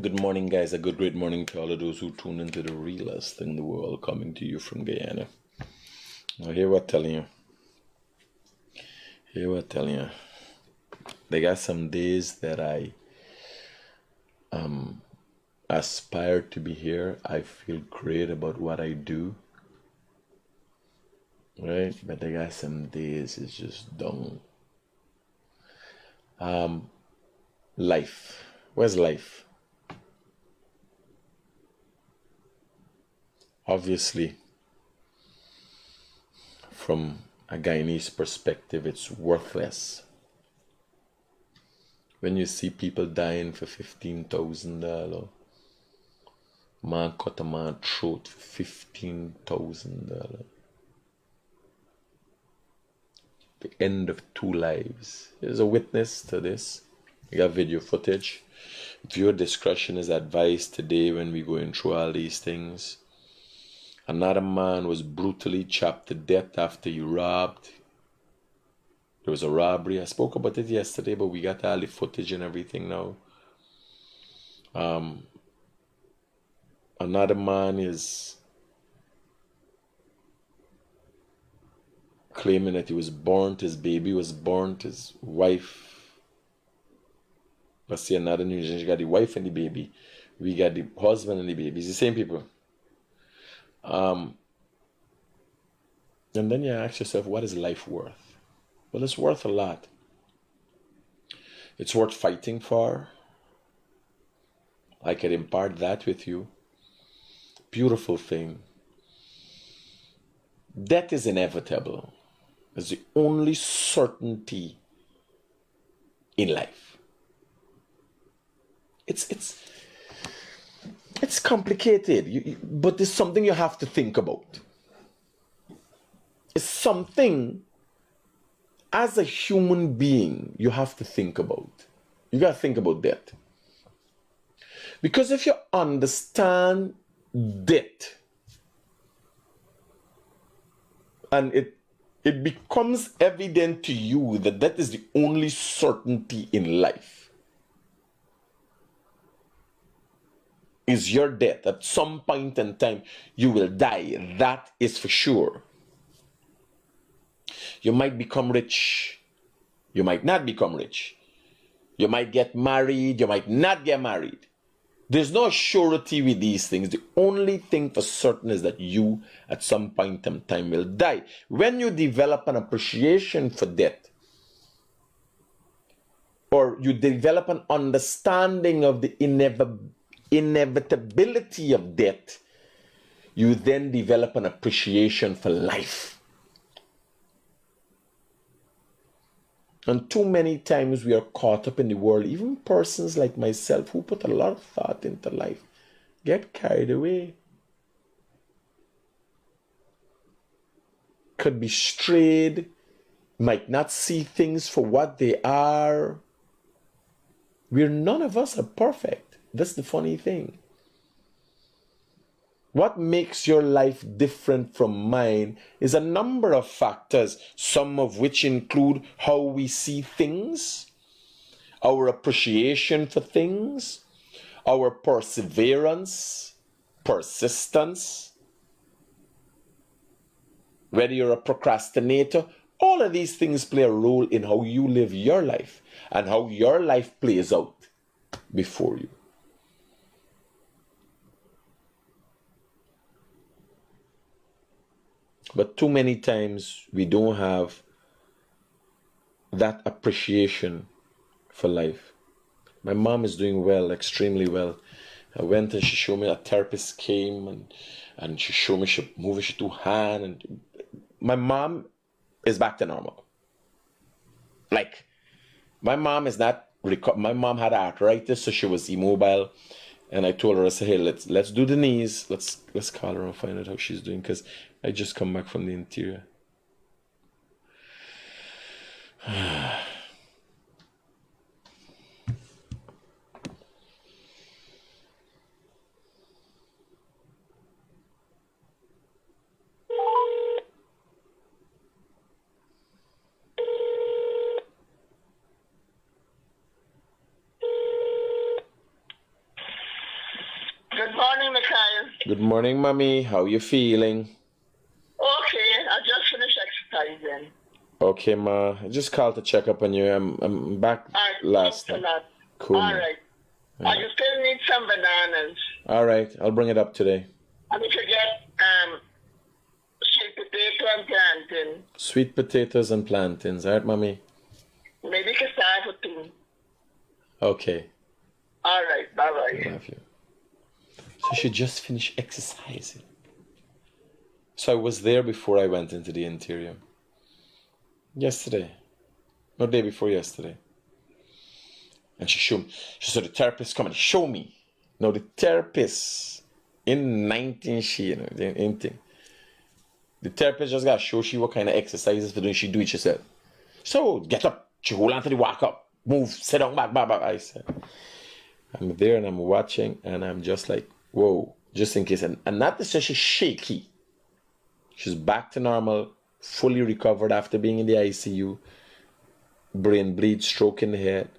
Good morning, guys. A good, great morning to all of those who tune into the realest thing in the world, coming to you from Guyana. Now, hear what I'm telling you. Hear what I'm telling you. They got some days that I aspire to be here. I feel great about what I do. Right? But they got some days it's just down. Life. Where's life? Obviously, from a Guyanese perspective, it's worthless. When you see people dying for $15,000, man cut a man throat for $15,000. The end of two lives. There's a witness to this. We got video footage. Viewer discretion is advised today when we're going through all these things. Another man was brutally chopped to death after he robbed. There was a robbery. I spoke about it yesterday, but we got all the footage and everything now. Another man is claiming that he was burnt, his baby was burnt, his wife. Let's see another news. You got the wife and the baby. We got the husband and the baby. It's the same people. And then you ask yourself, what is life worth? Well, it's worth a lot. It's worth fighting for. I can impart that with you. Beautiful thing. Death is inevitable. It's the only certainty in life. It's complicated, but it's something you have to think about. It's something, as a human being, you have to think about. You got to think about death. Because if you understand death, and it becomes evident to you that that is the only certainty in life, is your death. At some point in time, you will die. That is for sure. You might become rich. You might not become rich. You might get married. You might not get married. There's no surety with these things. The only thing for certain is that you, at some point in time, will die. When you develop an appreciation for death, or you develop an understanding of the inevitability of death, you then develop an appreciation for life. And too many times we are caught up in the world, even persons like myself who put a lot of thought into life, get carried away. Could be strayed, might not see things for what they are. None of us are perfect. That's the funny thing. What makes your life different from mine is a number of factors, some of which include how we see things, our appreciation for things, our perseverance, persistence, whether you're a procrastinator. All of these things play a role in how you live your life and how your life plays out before you. But too many times we don't have that appreciation for life. My mom is doing well, extremely well. I went and she showed me, a therapist came and she showed me, she moved her two hands, and my mom is back to normal. Like, my mom is not, my mom had arthritis, so she was immobile. And I told her, I said, hey, let's do the knees. Let's call her and find out how she's doing, because I just come back from the interior. Good morning, mommy. How you feeling? Okay, I just finished exercising. Okay, ma. I just called to check up on you. I'm back All right, thanks last a night. lot. Cool, All ma. right. Yeah. You still need some bananas. All right, I'll bring it up today. And if you get sweet potato and plantain, Sweet potatoes and plantains. All right, mommy. maybe cassava too. Okay. All right, bye-bye. Love you. So she just finished exercising. So I was there before I went into the interior. Yesterday. No, day before yesterday. And she showed me. She said, the therapist come and show me. No, the therapist in 19 she, in thing. The therapist just got to show she what kind of exercises for doing. She do it herself. So get up. She hold on to the walk up. Move. Sit down. Back, back, back. I said. I'm there and I'm watching and I'm just like, whoa. Just in case. And not to say she's shaky. She's back to normal. Fully recovered after being in the ICU. Brain bleed. Stroke in the head.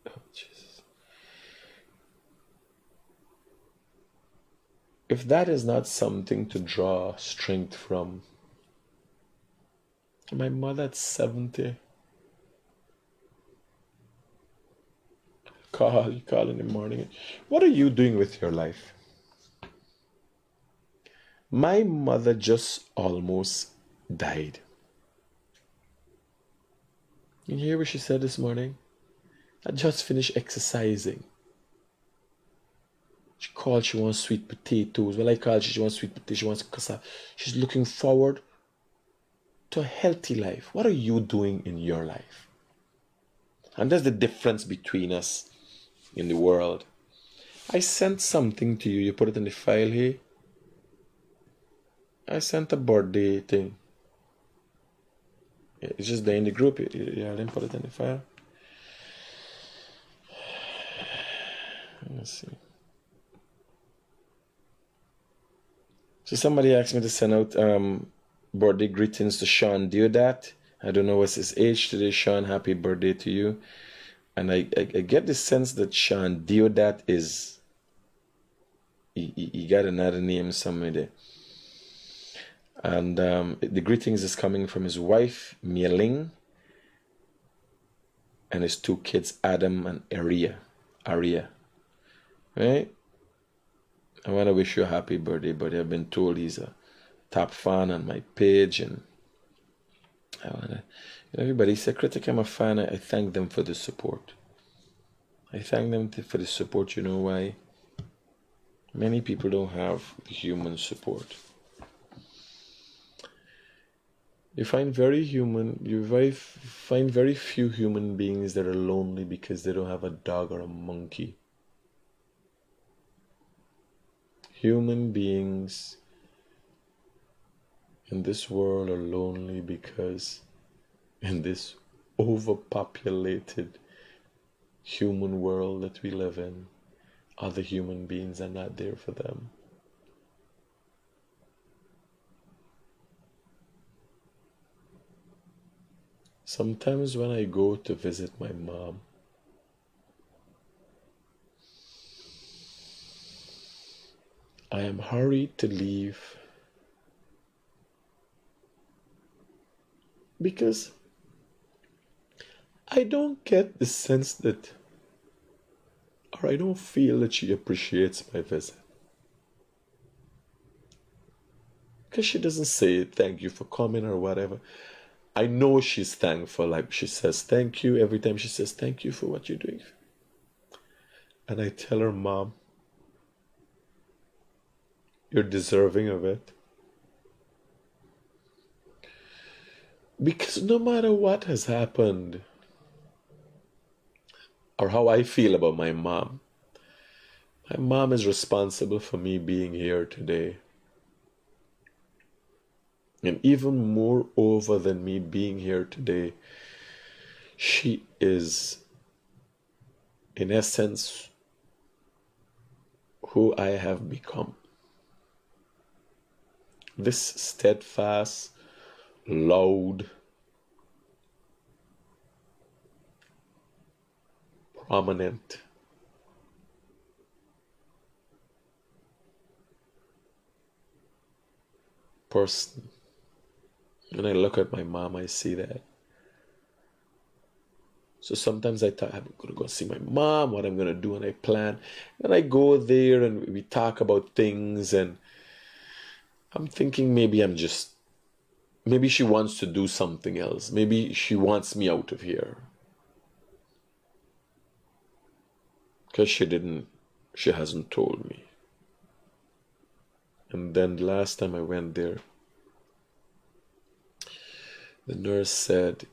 Oh, Jesus. If that is not something to draw strength from, my mother at 70, call in the morning. What are you doing with your life? My mother just almost died. You hear what she said this morning? I just finished exercising. She called, she wants sweet potatoes. Well, I called, she wants sweet potatoes, she wants cassava. She's looking forward to a healthy life. What are you doing in your life? And that's the difference between us in the world. I sent something to you. You put it in the file here. I sent a birthday thing. It's just there in the group. I didn't put it in the file. Let's see. So somebody asked me to send out birthday greetings to Sean Deodat. I don't know what's his age today. Sean, happy birthday to you. And I get the sense that Sean Deodat is he got another name somewhere there. And the greetings is coming from his wife, Mieling, and his two kids, Adam and Aria. Right? I want to wish you a happy birthday, buddy. I've been told he's a top fan on my page, and I want to. Everybody say, Critic, I'm a fan. I thank them for the support. I thank them for the support. You know why? Many people don't have human support. You find find very few human beings that are lonely because they don't have a dog or a monkey. Human beings in this world are lonely because in this overpopulated human world that we live in, other human beings are not there for them. Sometimes when I go to visit my mom, I am hurried to leave because I don't get the sense that, or I don't feel that she appreciates my visit. Because she doesn't say thank you for coming or whatever. I know she's thankful. Like she says thank you every time she says thank you for what you're doing. And I tell her, Mom, you're deserving of it. Because no matter what has happened or how I feel about my mom is responsible for me being here today. And even more over than me being here today, she is, in essence, who I have become. This steadfast, loud, prominent, person. When I look at my mom, I see that. So sometimes I thought I'm going to go see my mom, what I'm going to do, and I plan. And I go there and we talk about things, and I'm thinking maybe she wants to do something else. Maybe she wants me out of here. Because she hasn't told me. And then the last time I went there, the nurse said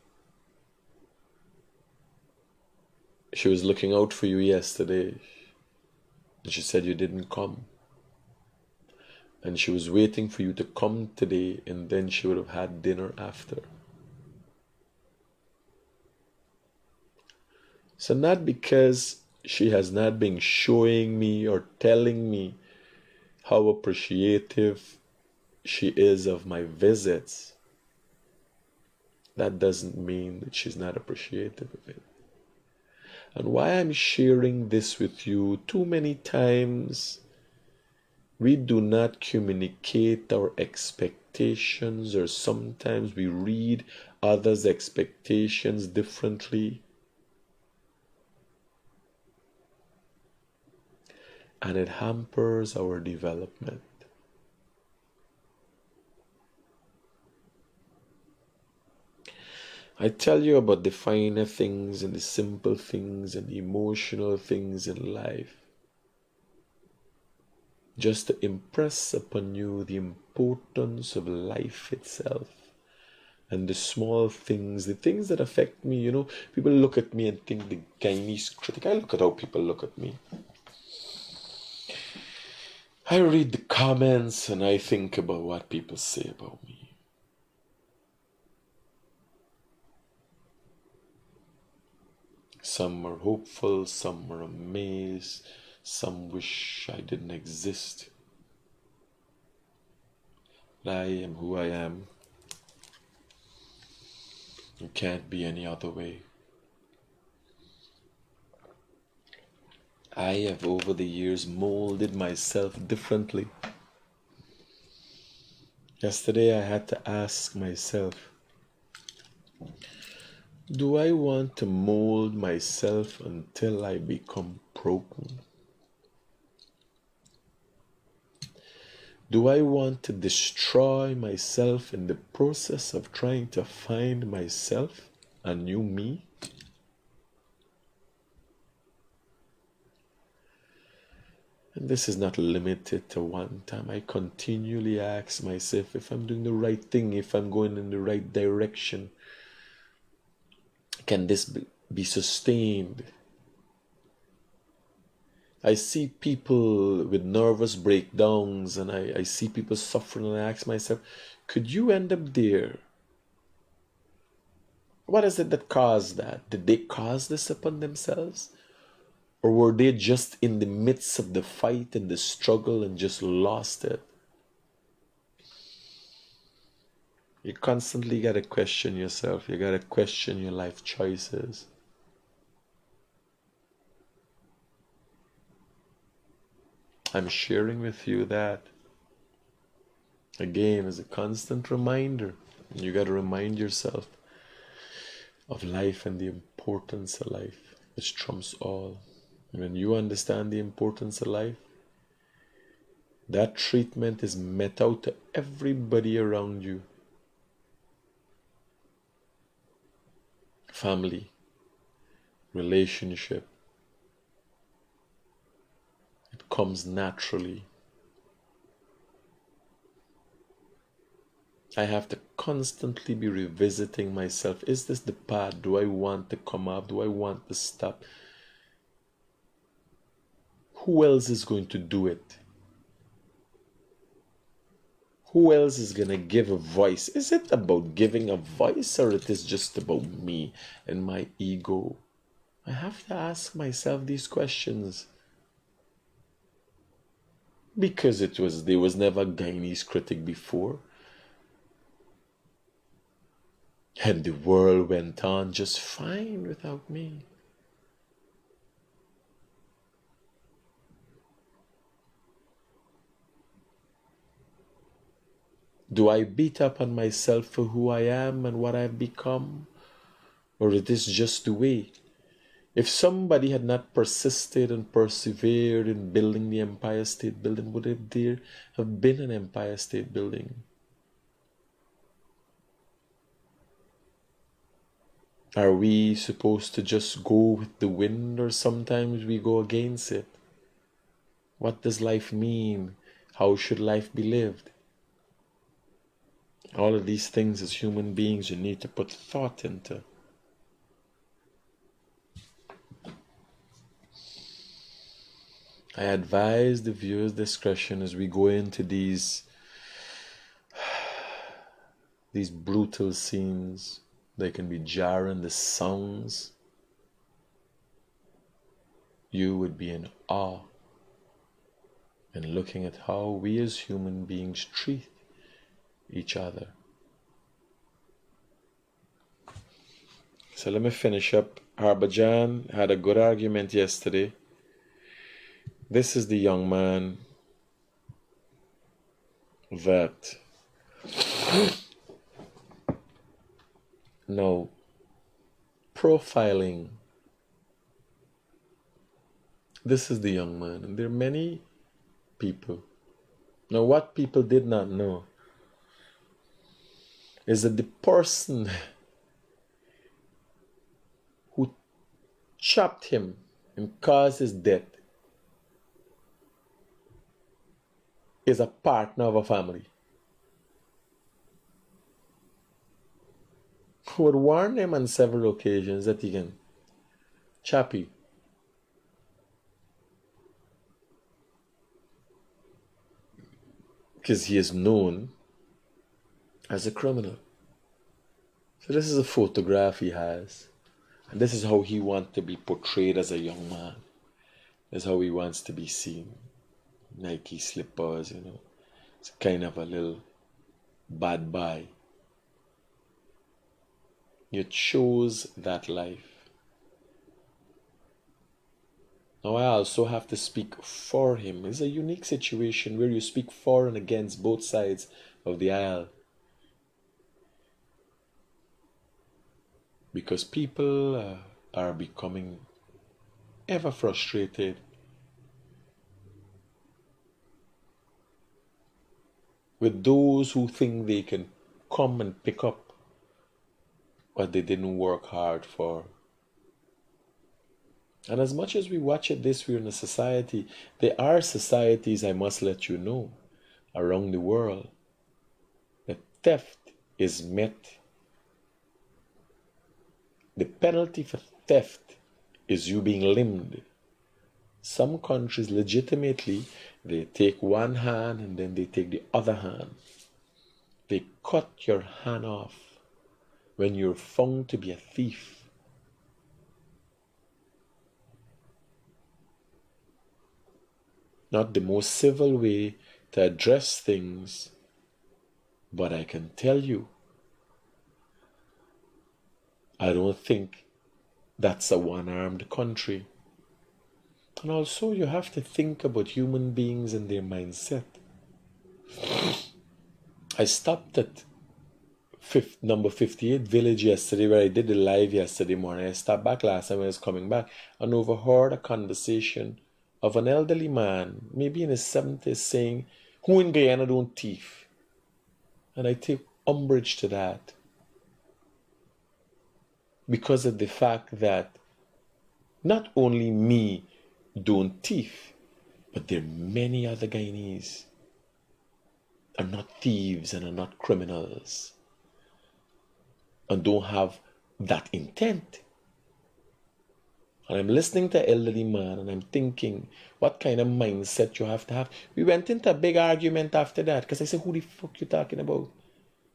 she was looking out for you yesterday. And she said you didn't come. And she was waiting for you to come today, and then she would have had dinner after. So not because she has not been showing me or telling me how appreciative she is of my visits, that doesn't mean that she's not appreciative of it. And why I'm sharing this with you, too many times we do not communicate our expectations, or sometimes we read others' expectations differently. And it hampers our development. I tell you about the finer things and the simple things and the emotional things in life, just to impress upon you the importance of life itself and the small things, the things that affect me. People look at me and think the Guyanese critic. I look at how people look at me. I read the comments and I think about what people say about me. Some are hopeful, some are amazed, some wish I didn't exist. But I am who I am. It can't be any other way. I have over the years molded myself differently. Yesterday I had to ask myself, do I want to mold myself until I become broken? Do I want to destroy myself in the process of trying to find myself, a new me? And this is not limited to one time. I continually ask myself if I'm doing the right thing, if I'm going in the right direction. Can this be sustained? I see people with nervous breakdowns, and I see people suffering, and I ask myself, could you end up there? What is it that caused that? Did they cause this upon themselves? Or were they just in the midst of the fight and the struggle and just lost it? You constantly got to question yourself. You got to question your life choices. I'm sharing with you that, again, as a constant reminder. You got to remind yourself of life and the importance of life, which trumps all. When you understand the importance of life, that treatment is met out to everybody around you. Family, relationship. It comes naturally. I have to constantly be revisiting myself. Is this the path? Do I want to come up? Do I want to stop? Who else is going to do it? Who else is going to give a voice? Is it about giving a voice, or it is just about me and my ego? I have to ask myself these questions. Because there was never a Guyanese critic before. And the world went on just fine without me. Do I beat up on myself for who I am and what I've become? Or is this just the way? If somebody had not persisted and persevered in building the Empire State Building, would there have been an Empire State Building? Are we supposed to just go with the wind, or sometimes we go against it? What does life mean? How should life be lived? All of these things as human beings you need to put thought into. I advise the viewer's discretion as we go into these brutal scenes. They can be jarring, the songs. You would be in awe and looking at how we as human beings treat each other. So let me finish up. Harbhajan had a good argument yesterday. This is the young man that no profiling. This is the young man, and there are many people. Now, what people did not know is that the person who chopped him and caused his death is a partner of a family who would warn him on several occasions that he can chop you. Because he is known as a criminal. So this is a photograph he has. And this is how he wants to be portrayed as a young man. This is how he wants to be seen. Nike slippers, you know. It's kind of a little bad boy. You chose that life. Now I also have to speak for him. It's a unique situation where you speak for and against both sides of the aisle. Because people are becoming ever frustrated with those who think they can come and pick up what they didn't work hard for. And as much as we watch it this way in a society, there are societies, I must let you know, around the world, that theft is met. The penalty for theft is you being limbed. Some countries legitimately, they take one hand and then they take the other hand. They cut your hand off when you're found to be a thief. Not the most civil way to address things, but I can tell you, I don't think that's a one-armed country. And also you have to think about human beings and their mindset. I stopped at number 58 Village yesterday, where I did the live yesterday morning. I stopped back last time when I was coming back and overheard a conversation of an elderly man, maybe in his 70s, saying, "Who in Guyana don't thief?" And I take umbrage to that because of the fact that not only me don't thief, but there are many other Guyanese are not thieves and are not criminals and don't have that intent. And I'm listening to elderly man and I'm thinking, what kind of mindset you have to have? We went into a big argument after that because I said, who the fuck you talking about?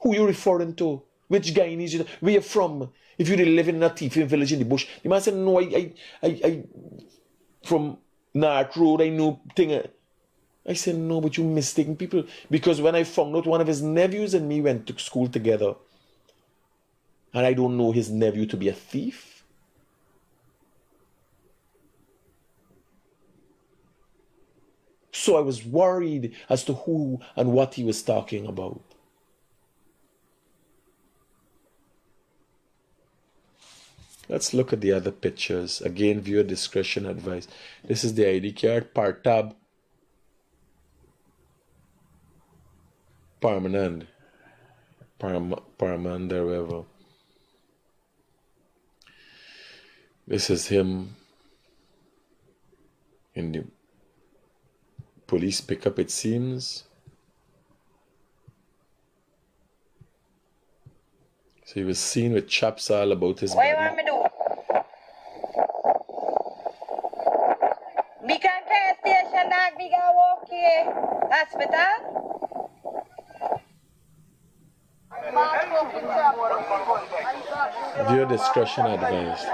Who you referring to? Which Guyanese? Where you from? If you really live in a thieving village in the bush. The man said, no, I from North Road, I know thing. I said, no, but you mistaken people. Because when I found out one of his nephews and me went to school together, and I don't know his nephew to be a thief. So I was worried as to who and what he was talking about. Let's look at the other pictures. Again, viewer discretion advised. This is the ID card, Partab Parmanand. Paramanda, whatever. This is him in the police pickup, it seems. So he was seen with chaps all about his body. What you want me to do? Me can care station dog, me can walk here. Hospital? Viewer discretion advised.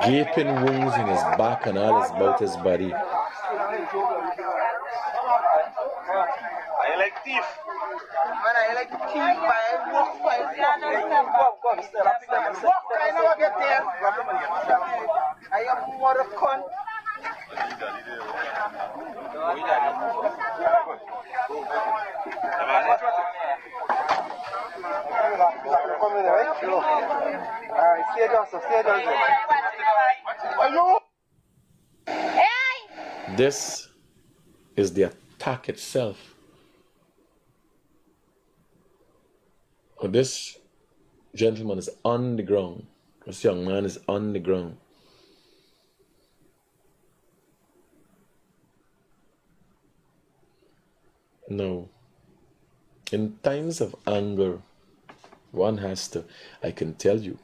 Gaping wounds in his back and all about his body. I like thief. Man, I like thief. I walk by. I never get there. I am more of con. This is the attack itself. This gentleman is on the ground. This young man is on the ground. No. In times of anger, one has to, I can tell you,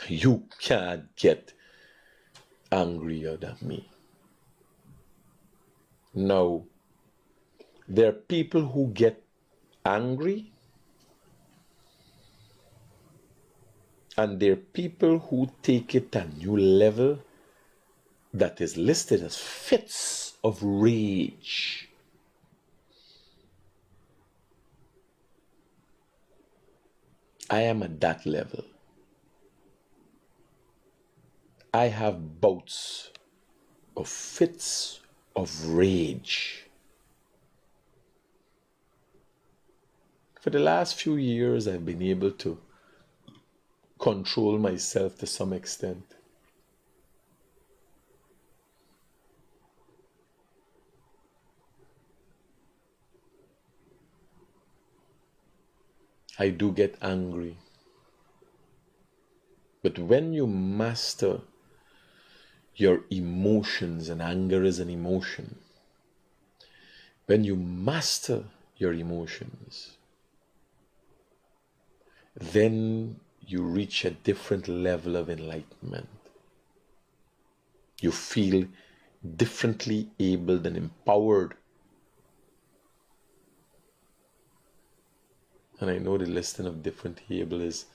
you can't get angrier than me. No. There are people who get angry, and there are people who take it to a new level that is listed as fits of rage. I am at that level. I have bouts of fits of rage. For the last few years, I've been able to control myself to some extent. I do get angry. But when you master your emotions, and anger is an emotion, when you master your emotions, then you reach a different level of enlightenment. You feel differently abled and empowered. And I know the listing of different able is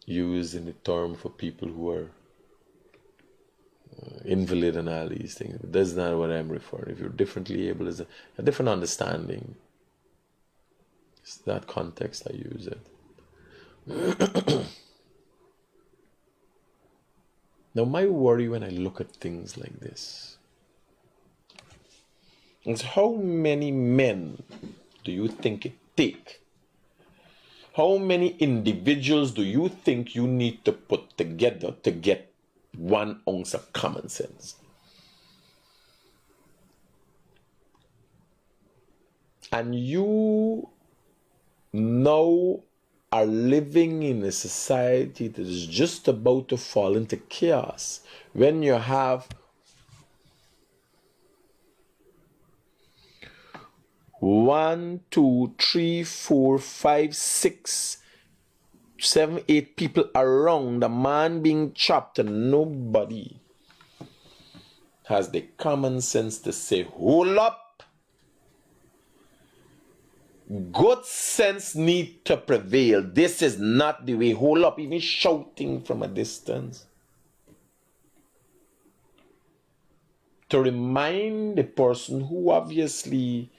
used in the term for people who are invalid and all these things. But that's not what I'm referring. If you're differently able, is a different understanding. It's that context I use it. Now, my worry when I look at things like this is how many men do you think it take? How many individuals do you think you need to put together to get 1 ounce of common sense? And you now are living in a society that is just about to fall into chaos when you have 1, 2, 3, 4, 5, 6, 7, 8 people around a man being chopped, and nobody has the common sense to say, hold up. Good sense need to prevail. This is not the way. Hold up, even shouting from a distance. To remind the person who obviously,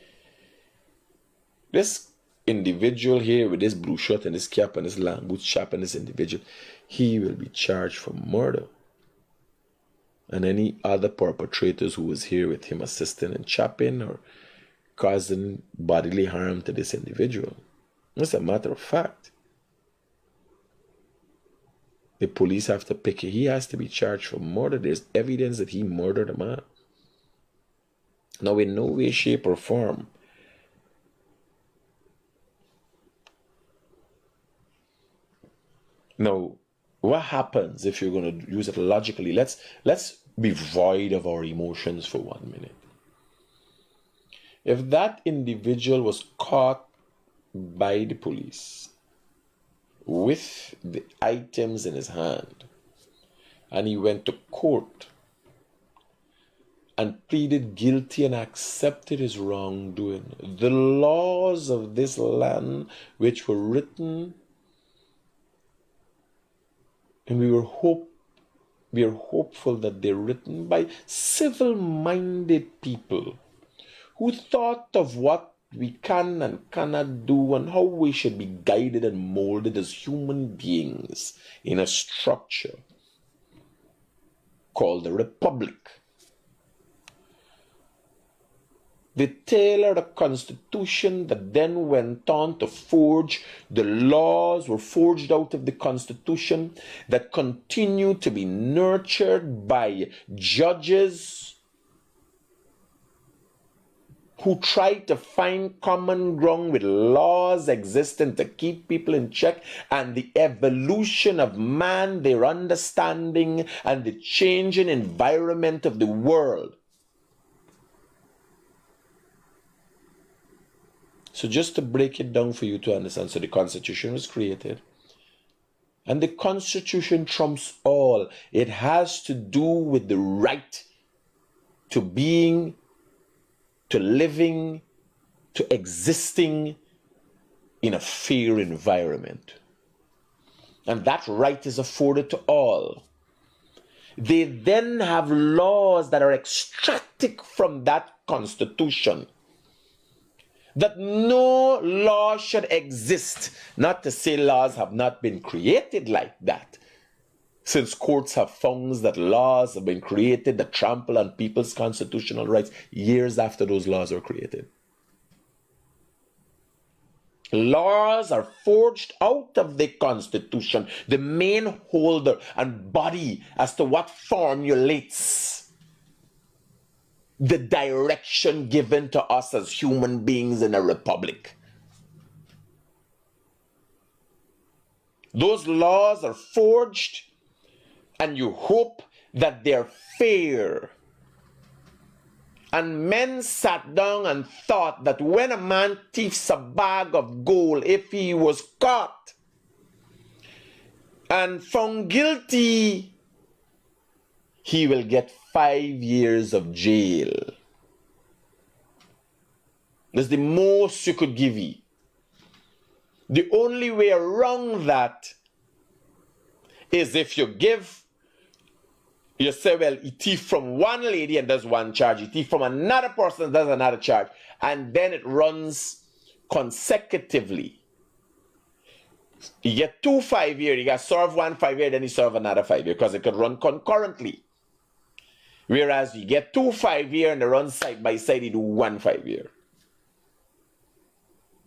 this individual here with this blue shirt and this cap and this long boots chap and this individual, he will be charged for murder. And any other perpetrators who was here with him assisting in chopping or causing bodily harm to this individual. That's a matter of fact. The police have to pick it. He has to be charged for murder. There's evidence that he murdered a man. Now, in no way, shape, or form now, what happens if you're going to use it logically? Let's be void of our emotions for 1 minute. If that individual was caught by the police with the items in his hand and he went to court and pleaded guilty and accepted his wrongdoing, the laws of this land which were written, and we are hopeful that they're written by civil-minded people who thought of what we can and cannot do and how we should be guided and molded as human beings in a structure called the Republic. They tailored a constitution that then went on to forge the laws, were forged out of the constitution that continue to be nurtured by judges who try to find common ground with laws existing to keep people in check, and the evolution of man, their understanding, and the changing environment of the world. So just to break it down for you to understand, so the Constitution was created, and the Constitution trumps all. It has to do with the right to being, to living, to existing in a fair environment. And that right is afforded to all. They then have laws that are extracted from that Constitution, that no law should exist. Not to say laws have not been created like that, since courts have found that laws have been created that trample on people's constitutional rights years after those laws were created. Laws are forged out of the Constitution, the main holder and body as to what formulates the direction given to us as human beings in a republic. Those laws are forged, and you hope that they're fair. And men sat down and thought that when a man thieves a bag of gold, if he was caught and found guilty, he will get 5 years of jail. That's the most you could give you. The only way around that is if you say, well, he thief from one lady and does one charge, he thief from another person and does another charge, and then it runs consecutively. You get 2 5 years, you got serve 1 5 years, then you serve another 5 years, because it could run concurrently. Whereas you get 2 5 years and they run side by side, you do 1 5 year.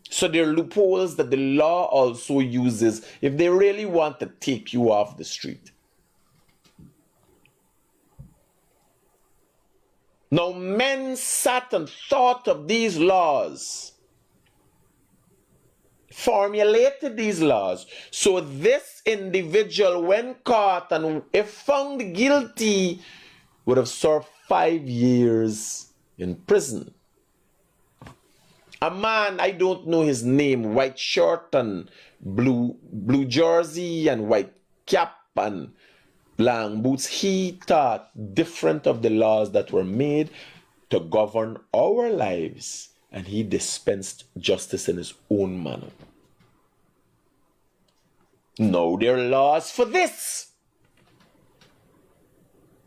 So there are loopholes that the law also uses if they really want to take you off the street. Now, men sat and thought of these laws, formulated these laws. So this individual, when caught and if found guilty, would have served 5 years in prison. A man, I don't know his name, white shirt and blue jersey and white cap and long boots, he thought different of the laws that were made to govern our lives, and he dispensed justice in his own manner. Now there are laws for this.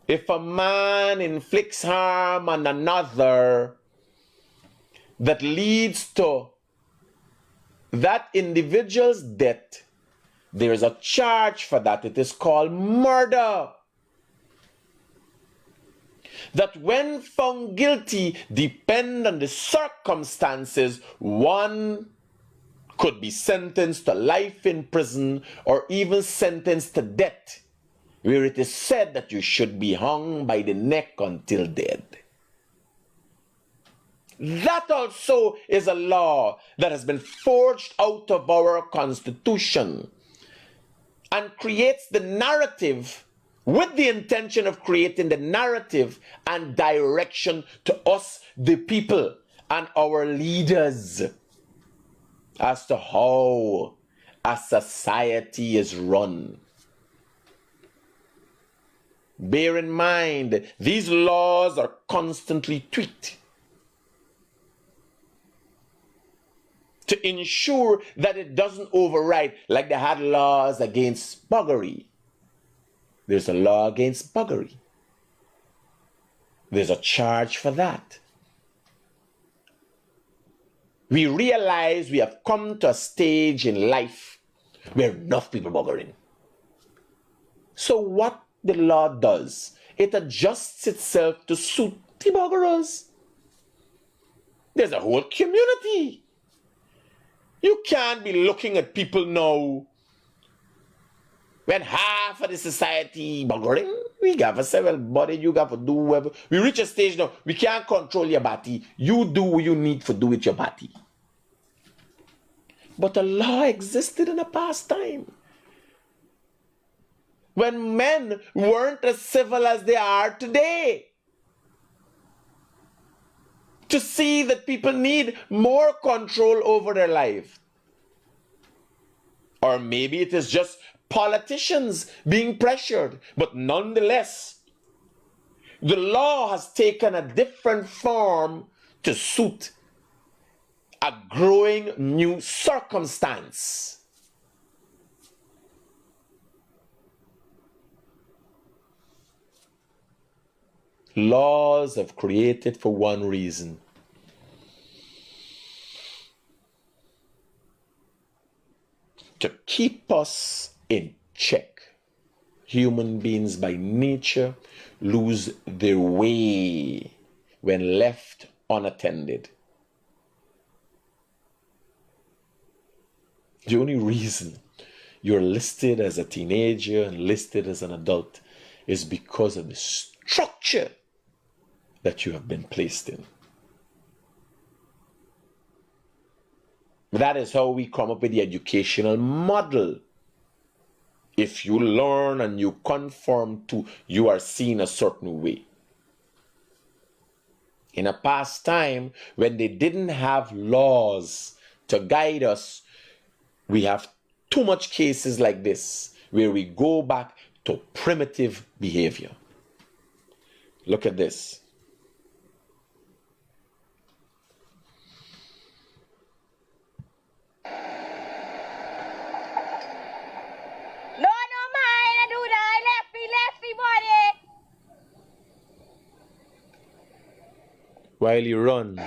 If a man inflicts harm on another that leads to that individual's death, there is a charge for that. It is called murder. That when found guilty, depend on the circumstances, one could be sentenced to life in prison or even sentenced to death, where it is said that you should be hung by the neck until dead. That also is a law that has been forged out of our Constitution and creates the narrative with the intention of creating the narrative and direction to us, the people, and our leaders as to how a society is run. Bear in mind, these laws are constantly tweaked to ensure that it doesn't override, like they had laws against buggery. There's a law against buggery. There's a charge for that. We realize we have come to a stage in life where enough people buggering. So what the law does, it adjusts itself to suit the buggerers. There's a whole community. You can't be looking at people now when half of the society buggering. We got to say, well, buddy, you got to do whatever. We reach a stage now, we can't control your body. You do what you need to do with your body. But a law existed in the past time, when men weren't as civil as they are today. To see that people need more control over their life. Or maybe it is just politicians being pressured, but nonetheless, the law has taken a different form to suit a growing new circumstance. Laws have created for one reason: to keep us in check. Human beings by nature lose their way when left unattended. The only reason you're listed as a teenager and listed as an adult is because of the structure that you have been placed in. That is how we come up with the educational model. If you learn and you conform to, you are seen a certain way. In a past time, when they didn't have laws to guide us, we have too much cases like this, where we go back to primitive behavior. Look at this. While he runs,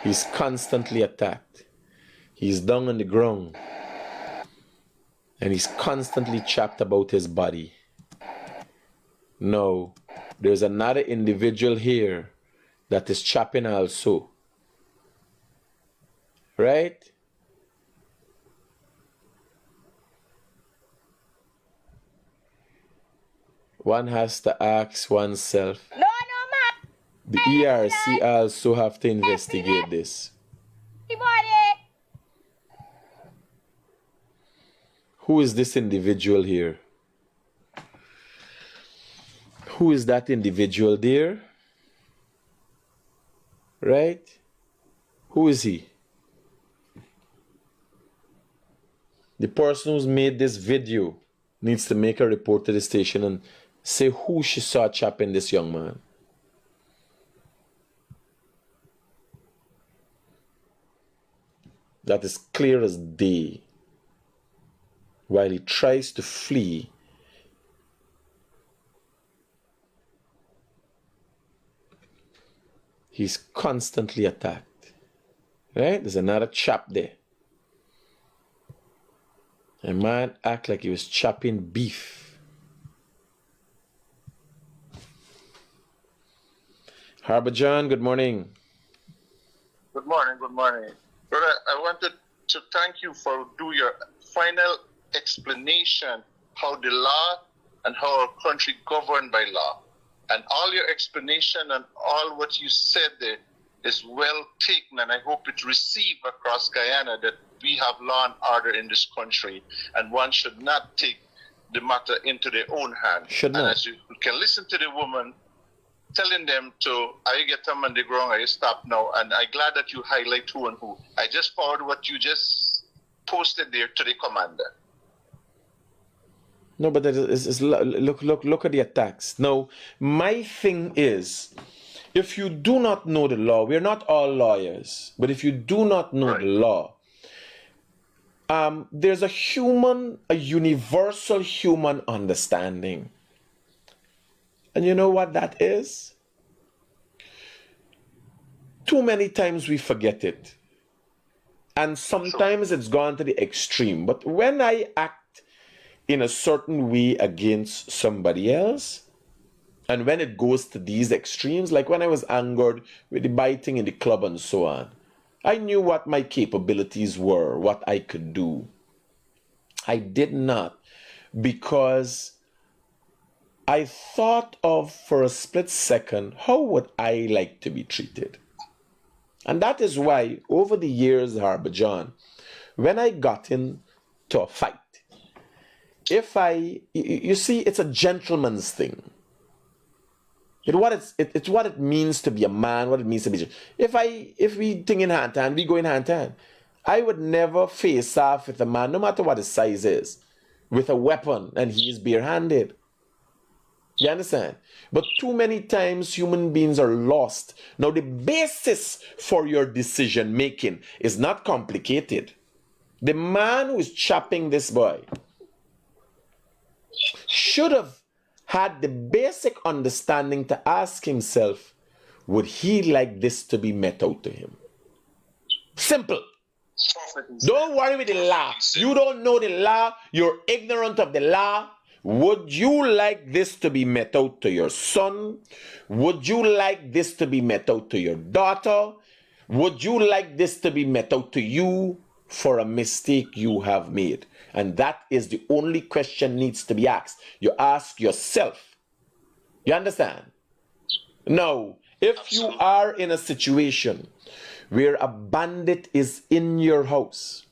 he's constantly attacked. He's down on the ground, and he's constantly chapped about his body. No, there's another individual here that is chapping also. Right? One has to ask oneself. The ERC also have to investigate this. Who is this individual here? Who is that individual there? Right? Who is he? The person who's made this video needs to make a report to the station and say who she saw chapping this young man. That is clear as day. While he tries to flee, he's constantly attacked. Right? There's another chap there. A man act like he was chopping beef. Harbor John, good morning. Good morning, good morning. Brother, I wanted to thank you for doing your final explanation how the law and how our country governed by law. And all your explanation and all what you said there is well taken, and I hope it received across Guyana that we have law and order in this country, and one should not take the matter into their own hand. Should not. And as you can listen to the woman telling them to, I get them on the ground, I stop now, and I'm glad that you highlight who and who. I just forward what you just posted there to the commander. No, but look at the attacks. Now, my thing is, if you do not know the law, we're not all lawyers, but if you do not know the law, there's a universal human understanding. And you know what that is? Too many times we forget it. And sometimes it's gone to the extreme. But when I act in a certain way against somebody else, and when it goes to these extremes, like when I was angered with the biting in the club and so on, I knew what my capabilities were, what I could do. I did not, because I thought of, for a split second, how would I like to be treated? And that is why, over the years, Harbor John, when I got into a fight, you see, it's a gentleman's thing. It's what it means to be a man, what it means to be. If we think in hand to hand, we go in hand to hand. I would never face off with a man, no matter what his size is, with a weapon and he is barehanded. You understand? But too many times human beings are lost. Now, the basis for your decision making is not complicated. The man who is chopping this boy should have had the basic understanding to ask himself, would he like this to be met out to him? Simple. Don't worry with the law. You don't know the law. You're ignorant of the law. Would you like this to be met out to your son? Would you like this to be met out to your daughter? Would you like this to be met out to you for a mistake you have made? And that is the only question needs to be asked. You ask yourself. You understand? Now, if you are in a situation where a bandit is in your house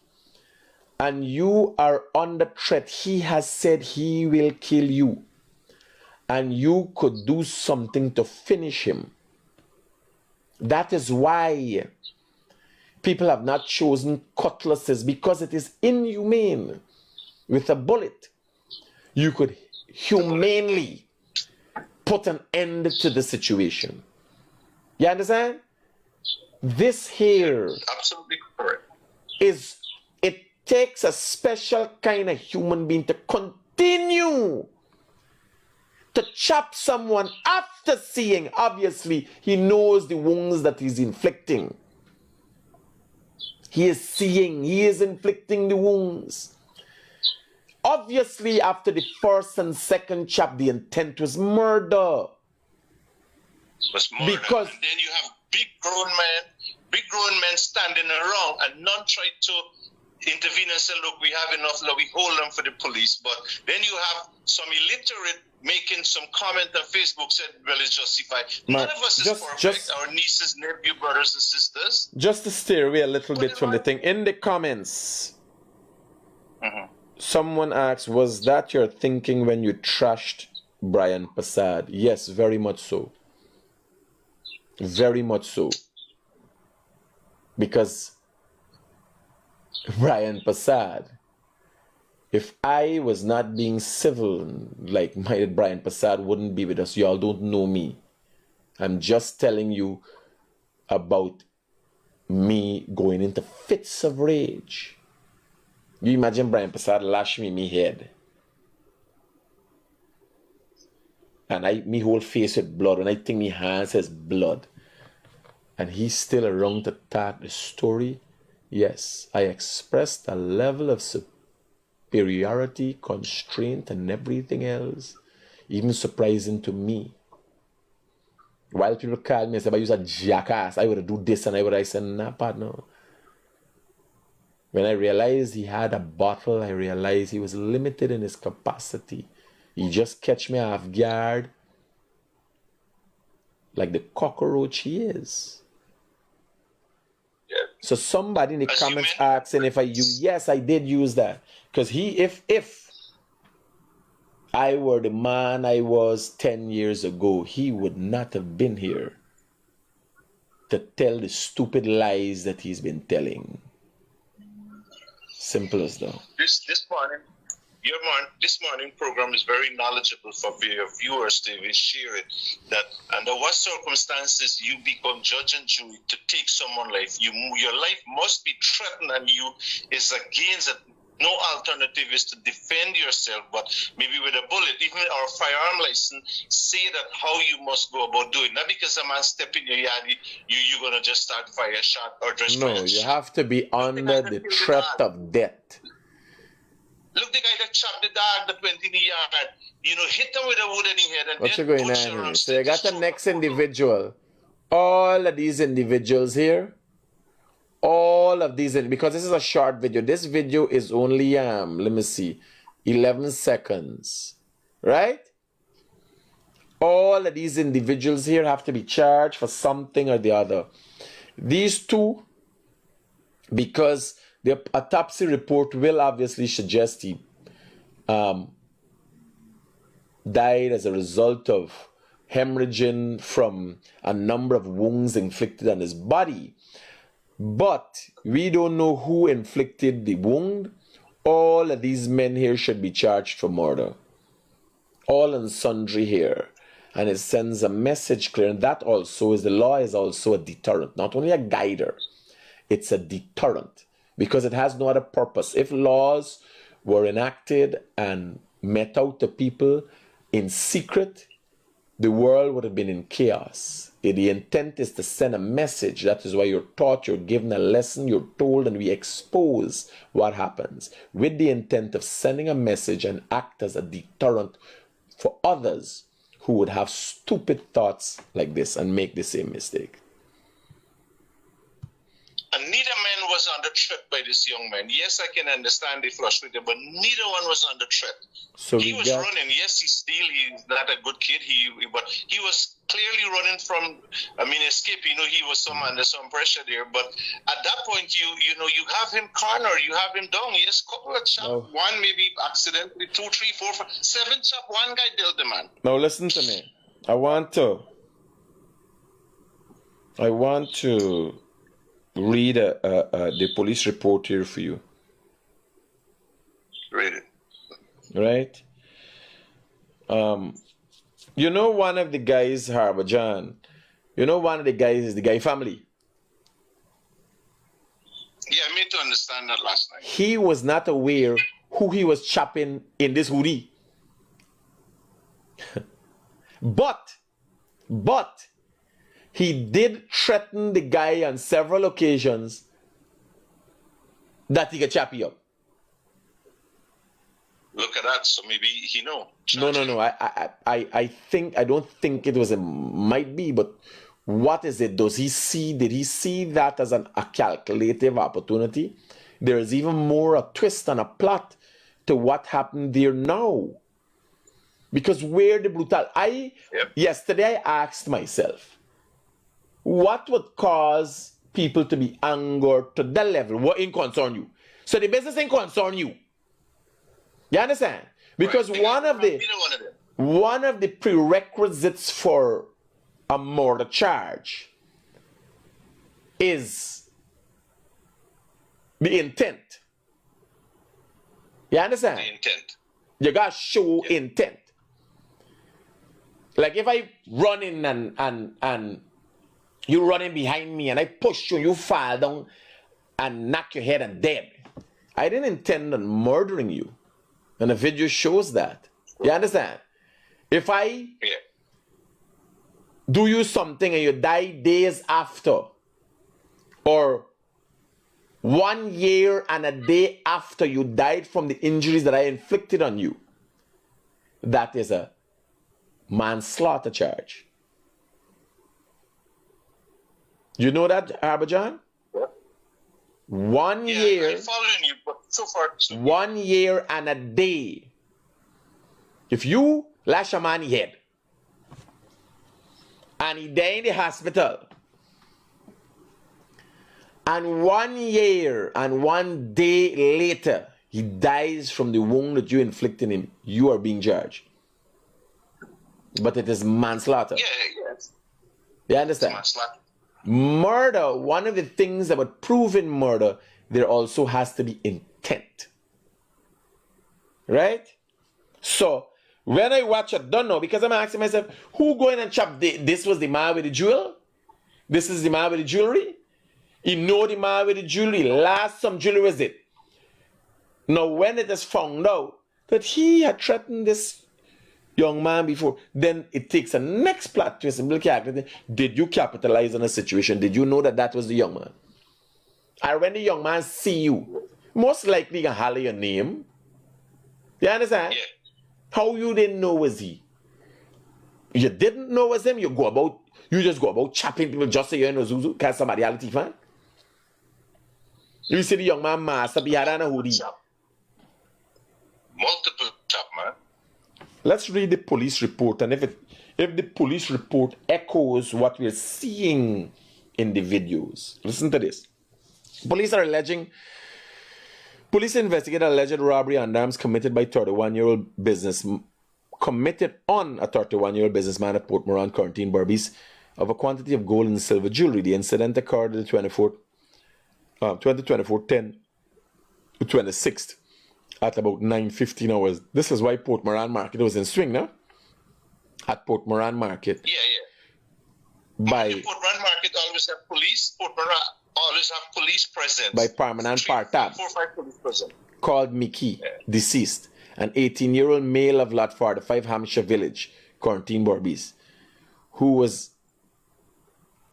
and you are under threat, he has said he will kill you, and you could do something to finish him. That is why people have not chosen cutlasses, because it is inhumane. With a bullet, you could humanely put an end to the situation. You understand? This here Absolutely correct. It takes a special kind of human being to continue to chop someone after seeing, obviously, he knows the wounds that he's inflicting. He is seeing, he is inflicting the wounds. Obviously, after the first and second chop, the intent was murder. Because and then you have big grown men standing around, and none try to intervene and say, look, we have enough law, we hold them for the police. But then you have some illiterate making some comment on Facebook said, well, it's justified. None of us is perfect. Our nieces, nephew, brothers and sisters. Just to stay away a little bit from the thing, in the comments, someone asked, was that your thinking when you trashed Brian Passad? Yes, very much so. Very much so. Because Brian Passad, if I was not being civil, like my Brian Passad wouldn't be with us. Y'all don't know me. I'm just telling you about me going into fits of rage. You imagine Brian Passad lash me head. And me whole face with blood, and I think me hands has blood. And he's still around to talk the story. Yes, I expressed a level of superiority, constraint, and everything else. Even surprising to me. While people call me and say, if I use a jackass, I would do this and I said, nah, partner. When I realized he had a bottle, I realized he was limited in his capacity. He just catch me off guard like the cockroach he is. Yeah. So somebody in the As you comments mentioned- asking if I use, yes, I did use that. Because if I were the man I was 10 years ago, he would not have been here to tell the stupid lies that he's been telling. Simple as that. This morning program is very knowledgeable for your viewers. They will share it. That under what circumstances you become judge and jury to take someone's life. Your life must be threatened, and you is against it. No alternative is to defend yourself, but maybe with a bullet. Even our firearm license say that how you must go about doing. Not because a man step in your yard, you're gonna just start fire a shot or just fire No, a you shot. have to be under the threat of death. Look, the guy that chopped the dog that went in the yard, hit him with a wood in the head and What you then going butcher on him. here? So you got the Just next shoot him. individual. All of these individuals here. All of these, because this is a short video. This video is only, let me see, 11 seconds. Right? All of these individuals here have to be charged for something or the other. These two, because the autopsy report will obviously suggest he died as a result of hemorrhaging from a number of wounds inflicted on his body. But we don't know who inflicted the wound. All of these men here should be charged for murder. All and sundry here. And it sends a message clear. And that also is, the law is also a deterrent. Not only a guider, it's a deterrent. Because it has no other purpose. If laws were enacted and met out to people in secret, the world would have been in chaos. The intent is to send a message. That is why you're taught, you're given a lesson, you're told, and we expose what happens with the intent of sending a message and act as a deterrent for others who would have stupid thoughts like this and make the same mistake. And neither man was under threat by this young man. Yes, I can understand they frustrated, but neither one was under threat. So He we was got, running. Yes, he's not a good kid. But he was clearly running from, escape. He was under some pressure there. But at that point, you have him cornered. You have him down. Yes, couple of chop. Oh. One maybe accidentally, 2, 3, 4, 5, 7 chop. One guy dealt the man. now listen to me. I want to read the police report here for you. Read it. Right? One of the guys, Harbor John, one of the guys is the Guy family. Yeah, I made to understand that last night. He was not aware who he was chopping in this hoodie. But he did threaten the guy on several occasions that he could chop you up. Look at that. So maybe he know. No. I don't think it was might be, but what is it? Did he see that as a calculative opportunity? There is even more a twist and a plot to what happened there now. Because where the brutal... Yesterday I asked myself, what would cause people to be angered to that level? What ain't concern you? So the business ain't concern you. You understand? Because Right. one of the prerequisites for a murder charge is the intent. You understand? The intent. You gotta show intent. Like if I run in and you running behind me and I push you, you fall down and knock your head and dead. I didn't intend on murdering you. And the video shows that. You understand? If I do you something and you die days after, or 1 year and a day after you died from the injuries that I inflicted on you. That is a manslaughter charge. You know that, Harbour? Yeah. 1 Yeah, year. I'm following you, but so far, 1 year and a day. If you lash a man's head and he died in the hospital, and 1 year and 1 day later he dies from the wound that you inflicted him, you are being charged. But it is manslaughter. yeah, yes. You understand? Manslaughter. Murder, one of the things that would prove in murder, there also has to be intent. Right? So, when I watch it, don't know, because I'm asking myself, who going and chop this was the man with the jewel? This is the man with the jewelry? He know the man with the jewelry. Last some jewelry was it. Now, when it is found out that he had threatened this young man before, then it takes a next plot twist. Did you capitalize on a situation? Did you know that that was the young man? And when the young man see you, most likely he can holler your name. You understand? Yeah. How you didn't know was he? You didn't know was him. You just go about chopping people just so you're in a Zuzu because somebody reality fan. You see the young man master be had on a hoodie. Multiple chop, man. Let's read the police report, and if the police report echoes what we're seeing in the videos, listen to this. Police investigate alleged robbery and arms committed on a 31-year-old businessman at Port Moran, Quarantine Barbies, of a quantity of gold and silver jewelry. The incident occurred the 26th at about 9:15 hours. This is why Port Moran Market was in swing, no? At Port Moran Market. Yeah. By Port Moran Market always have police. Port Moran always have police present. by permanent Partab. 4 or 5 police present. Called Mickey, deceased, an 18-year-old male of Lot 45, Hampshire Village, Quarantine Barbies, who was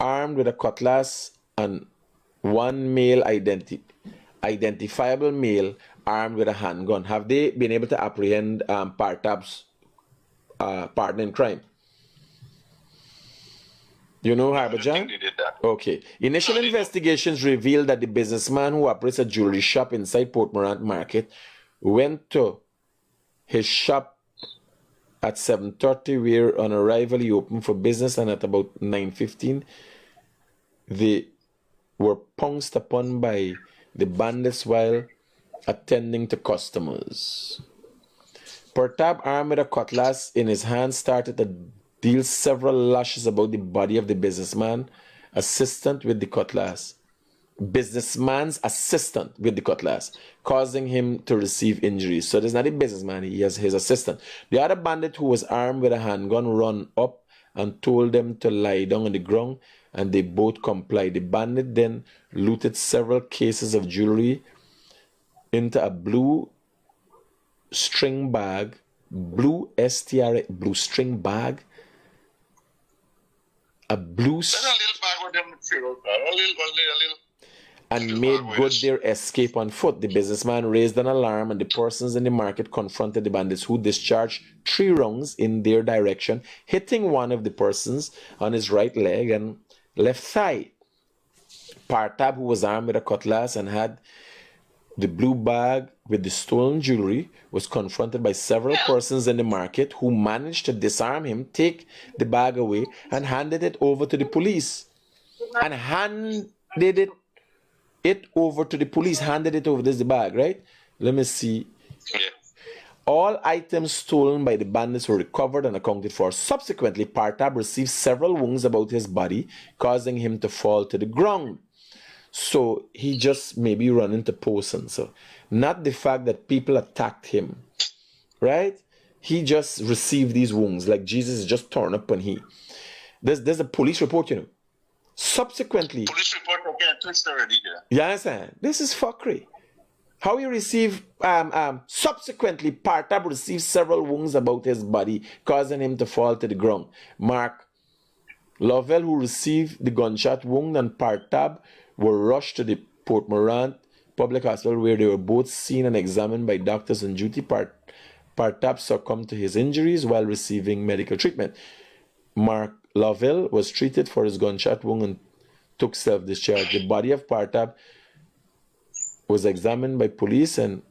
armed with a cutlass, and one male identifiable male armed with a handgun. Have they been able to apprehend Partab's partner in crime? You know, Harbour John? They did that. Okay. Initial investigations revealed that the businessman who operates a jewelry shop inside Port Moran Market went to his shop at 7:30, where on arrival he opened for business, and at about 9:15 they were pounced upon by the bandits while attending to customers. Partab, armed with a cutlass in his hand, started to deal several lashes about the body of the businessman's assistant with the cutlass, causing him to receive injuries. So there's not a businessman, he has his assistant. The other bandit, who was armed with a handgun, ran up and told them to lie down on the ground, and they both complied. The bandit then looted several cases of jewelry into a blue string bag, blue string bag, a blue There's a little bag with them material, a little. and made good their escape on foot. The businessman raised an alarm, and the persons in the market confronted the bandits, who discharged 3 rounds in their direction, hitting one of the persons on his right leg and left thigh. Partab, who was armed with a cutlass and had the blue bag with the stolen jewelry, was confronted by several persons in the market, who managed to disarm him, take the bag away, and handed it over to the police. Handed it over to the police. This is the bag, right? Let me see. Yeah. All items stolen by the bandits were recovered and accounted for. Subsequently, Partab received several wounds about his body, causing him to fall to the ground. So he just maybe run into poison. So not the fact that people attacked him, right? He just received these wounds, like Jesus is just torn up when he. There's a police report, you know. Subsequently, Police report again, twist already here. you understand? This is fuckery. How he received, subsequently, Partab received several wounds about his body, causing him to fall to the ground. Mark Lovell, who received the gunshot wound, and Partab were rushed to the Port Morant Public Hospital, where they were both seen and examined by doctors on duty. Partap succumbed to his injuries while receiving medical treatment. Mark Lovell was treated for his gunshot wound and took self-discharge. The body of Partap was examined by police and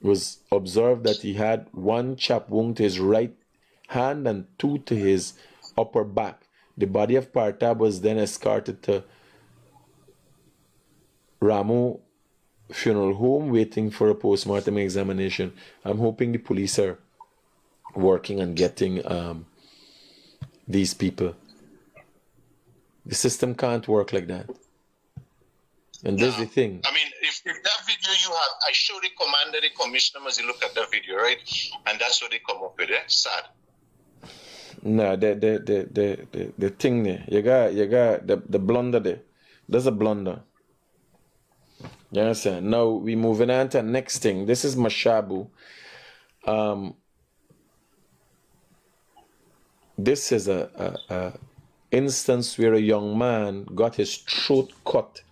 was observed that he had one chap wound to his right hand and two to his upper back. The body of Partap was then escorted to Ramu Funeral Home, waiting for a post-mortem examination. I'm hoping the police are working on getting these people. The system can't work like that. And this is the thing. I mean, if that video you have, I show the commander, the commissioner, as you look at that video, right? And that's what they come up with, sad. No, the thing there, you got the blunder there. There's a blunder. You understand? Now we moving on to the next thing. This is Mashabu. This is a instance where a young man got his throat cut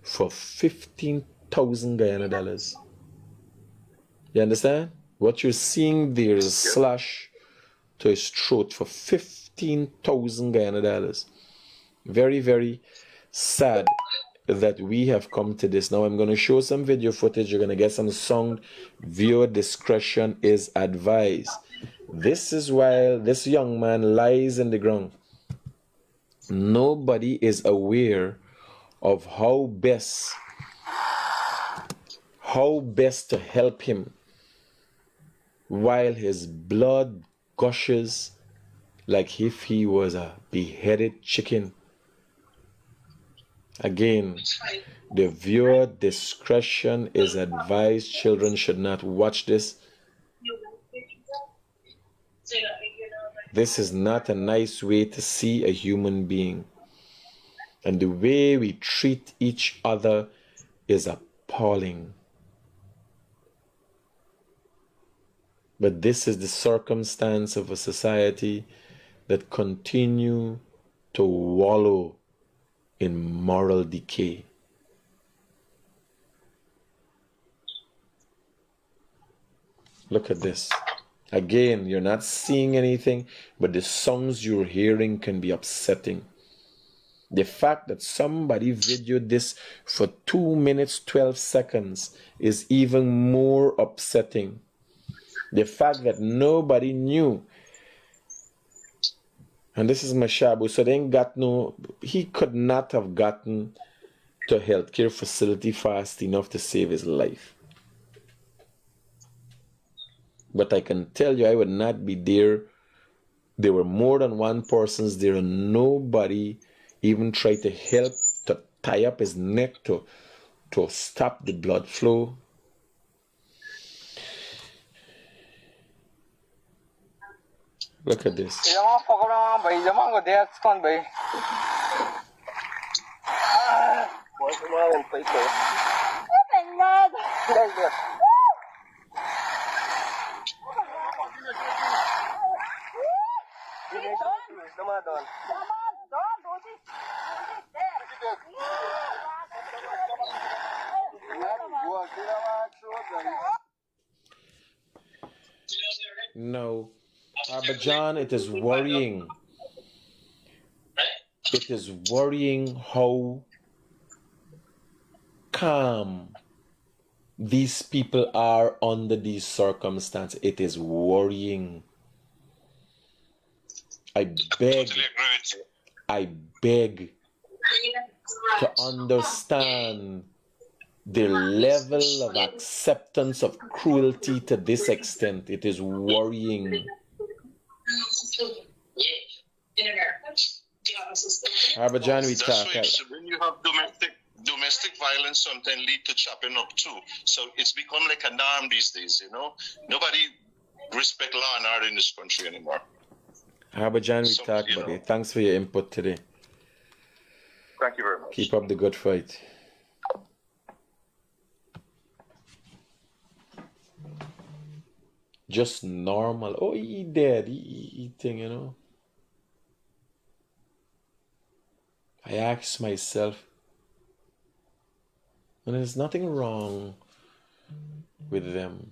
for 15,000 Guyana dollars. You understand? What you're seeing there is a slash to his throat for 15,000 Guyana dollars. Very, very sad that we have come to this. Now I'm going to show some video footage. You're going to get some sound. Viewer discretion is advised. This is while this young man lies in the ground. Nobody is aware of how best to help him while his blood gushes like if he was a beheaded chicken. Again, the viewer discretion is advised. Children should not watch this. This is not a nice way to see a human being. And the way we treat each other is appalling. But this is the circumstance of a society that continue to wallow in moral decay. Look at this. Again, you're not seeing anything, but the songs you're hearing can be upsetting. The fact that somebody videoed this for 2 minutes 12 seconds is even more upsetting. The fact that nobody knew. And this is Mashabu, so they ain't got no, he could not have gotten to a healthcare facility fast enough to save his life. But I can tell you, I would not be there. There were more than one person there, and nobody even tried to help to tie up his neck to stop the blood flow. Look at this. No, John, it is worrying. It is worrying how calm these people are under these circumstances. It is worrying. I beg to understand the level of acceptance of cruelty to this extent. It is worrying. John, we talk. When you have domestic violence, sometimes lead to chopping up too. So it's become like a norm these days, you know. Nobody respect law and order in this country anymore. John, we talk, buddy. Thanks for your input today. Thank you very much. Keep up the good fight. Just normal. Oh, he dead. He thing, you know. I ask myself, And there's nothing wrong with them.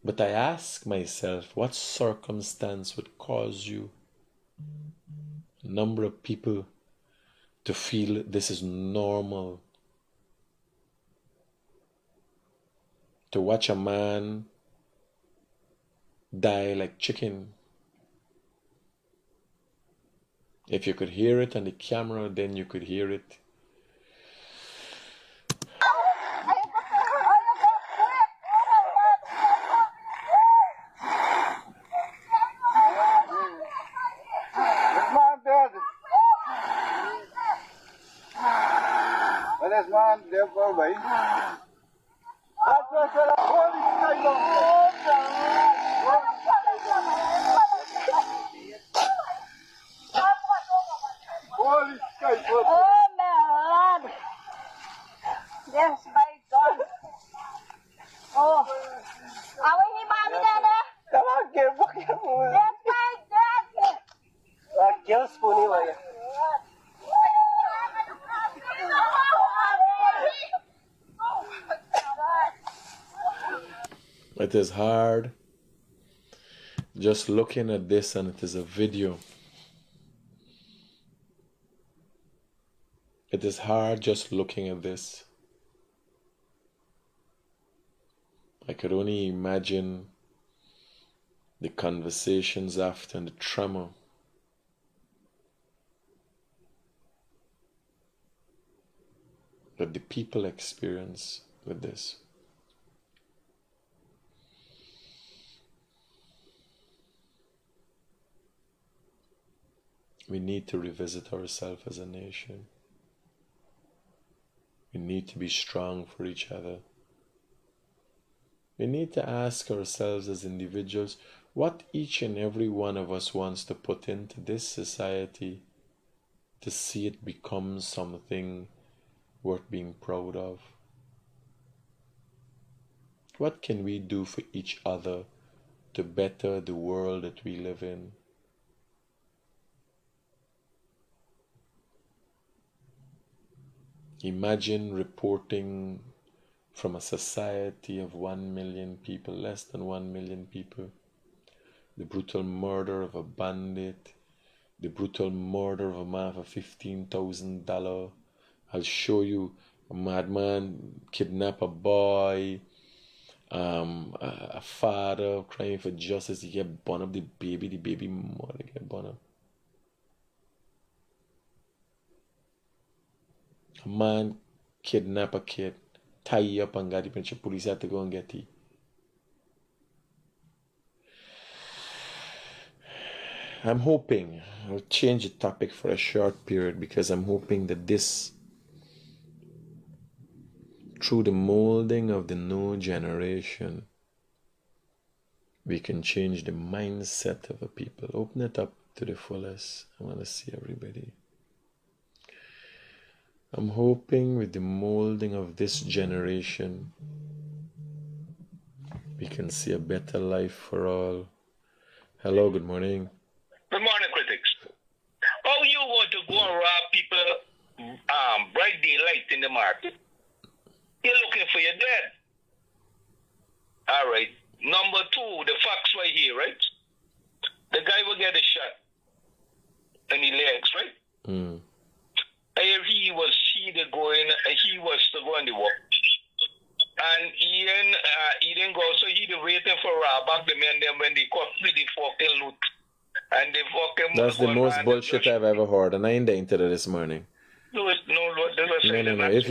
But I ask myself, what circumstance would cause you, a number of people, to feel this is normal? To watch a man die like chicken. If you could hear it on the camera, then you could hear it. Oh my Lord! Yes, my God! Oh, are we here, mommy, Dada? Come on, get fucking food. Yes, my God! Kill Spoonie, man. It is hard just looking at this, and it is a video. It is hard just looking at this. I could only imagine the conversations after and the tremor. That the people experience with this. We need to revisit ourselves as a nation. We need to be strong for each other. We need to ask ourselves as individuals what each and every one of us wants to put into this society to see it become something worth being proud of. What can we do for each other to better the world that we live in? Imagine reporting from a society of 1 million people, less than 1 million people, the brutal murder of a bandit, the brutal murder of a man for $15,000. I'll show you a madman kidnap a boy, a father crying for justice. He get born up the baby mother get born up. A man kidnap a kid, tie you up and got it, and the police had to go and get it. I'm hoping, I'll change the topic for a short period, because I'm hoping that this, through the molding of the new generation, we can change the mindset of the people. Open it up to the fullest. I want to see everybody. I'm hoping with the molding of this generation, we can see a better life for all. Hello, good morning. Good morning, critics. How you want to go and rob people bright daylight in the market? You're looking for your dead. All right. Number two, the facts right here, right? The guy will get a shot in the legs, right? He was he was to go in the war. And he didn't go, so he waiting for back the men them when they caught with the fucking loot. And they fucking That's the most bullshit I've ever heard, and I ain't into that this morning. No. If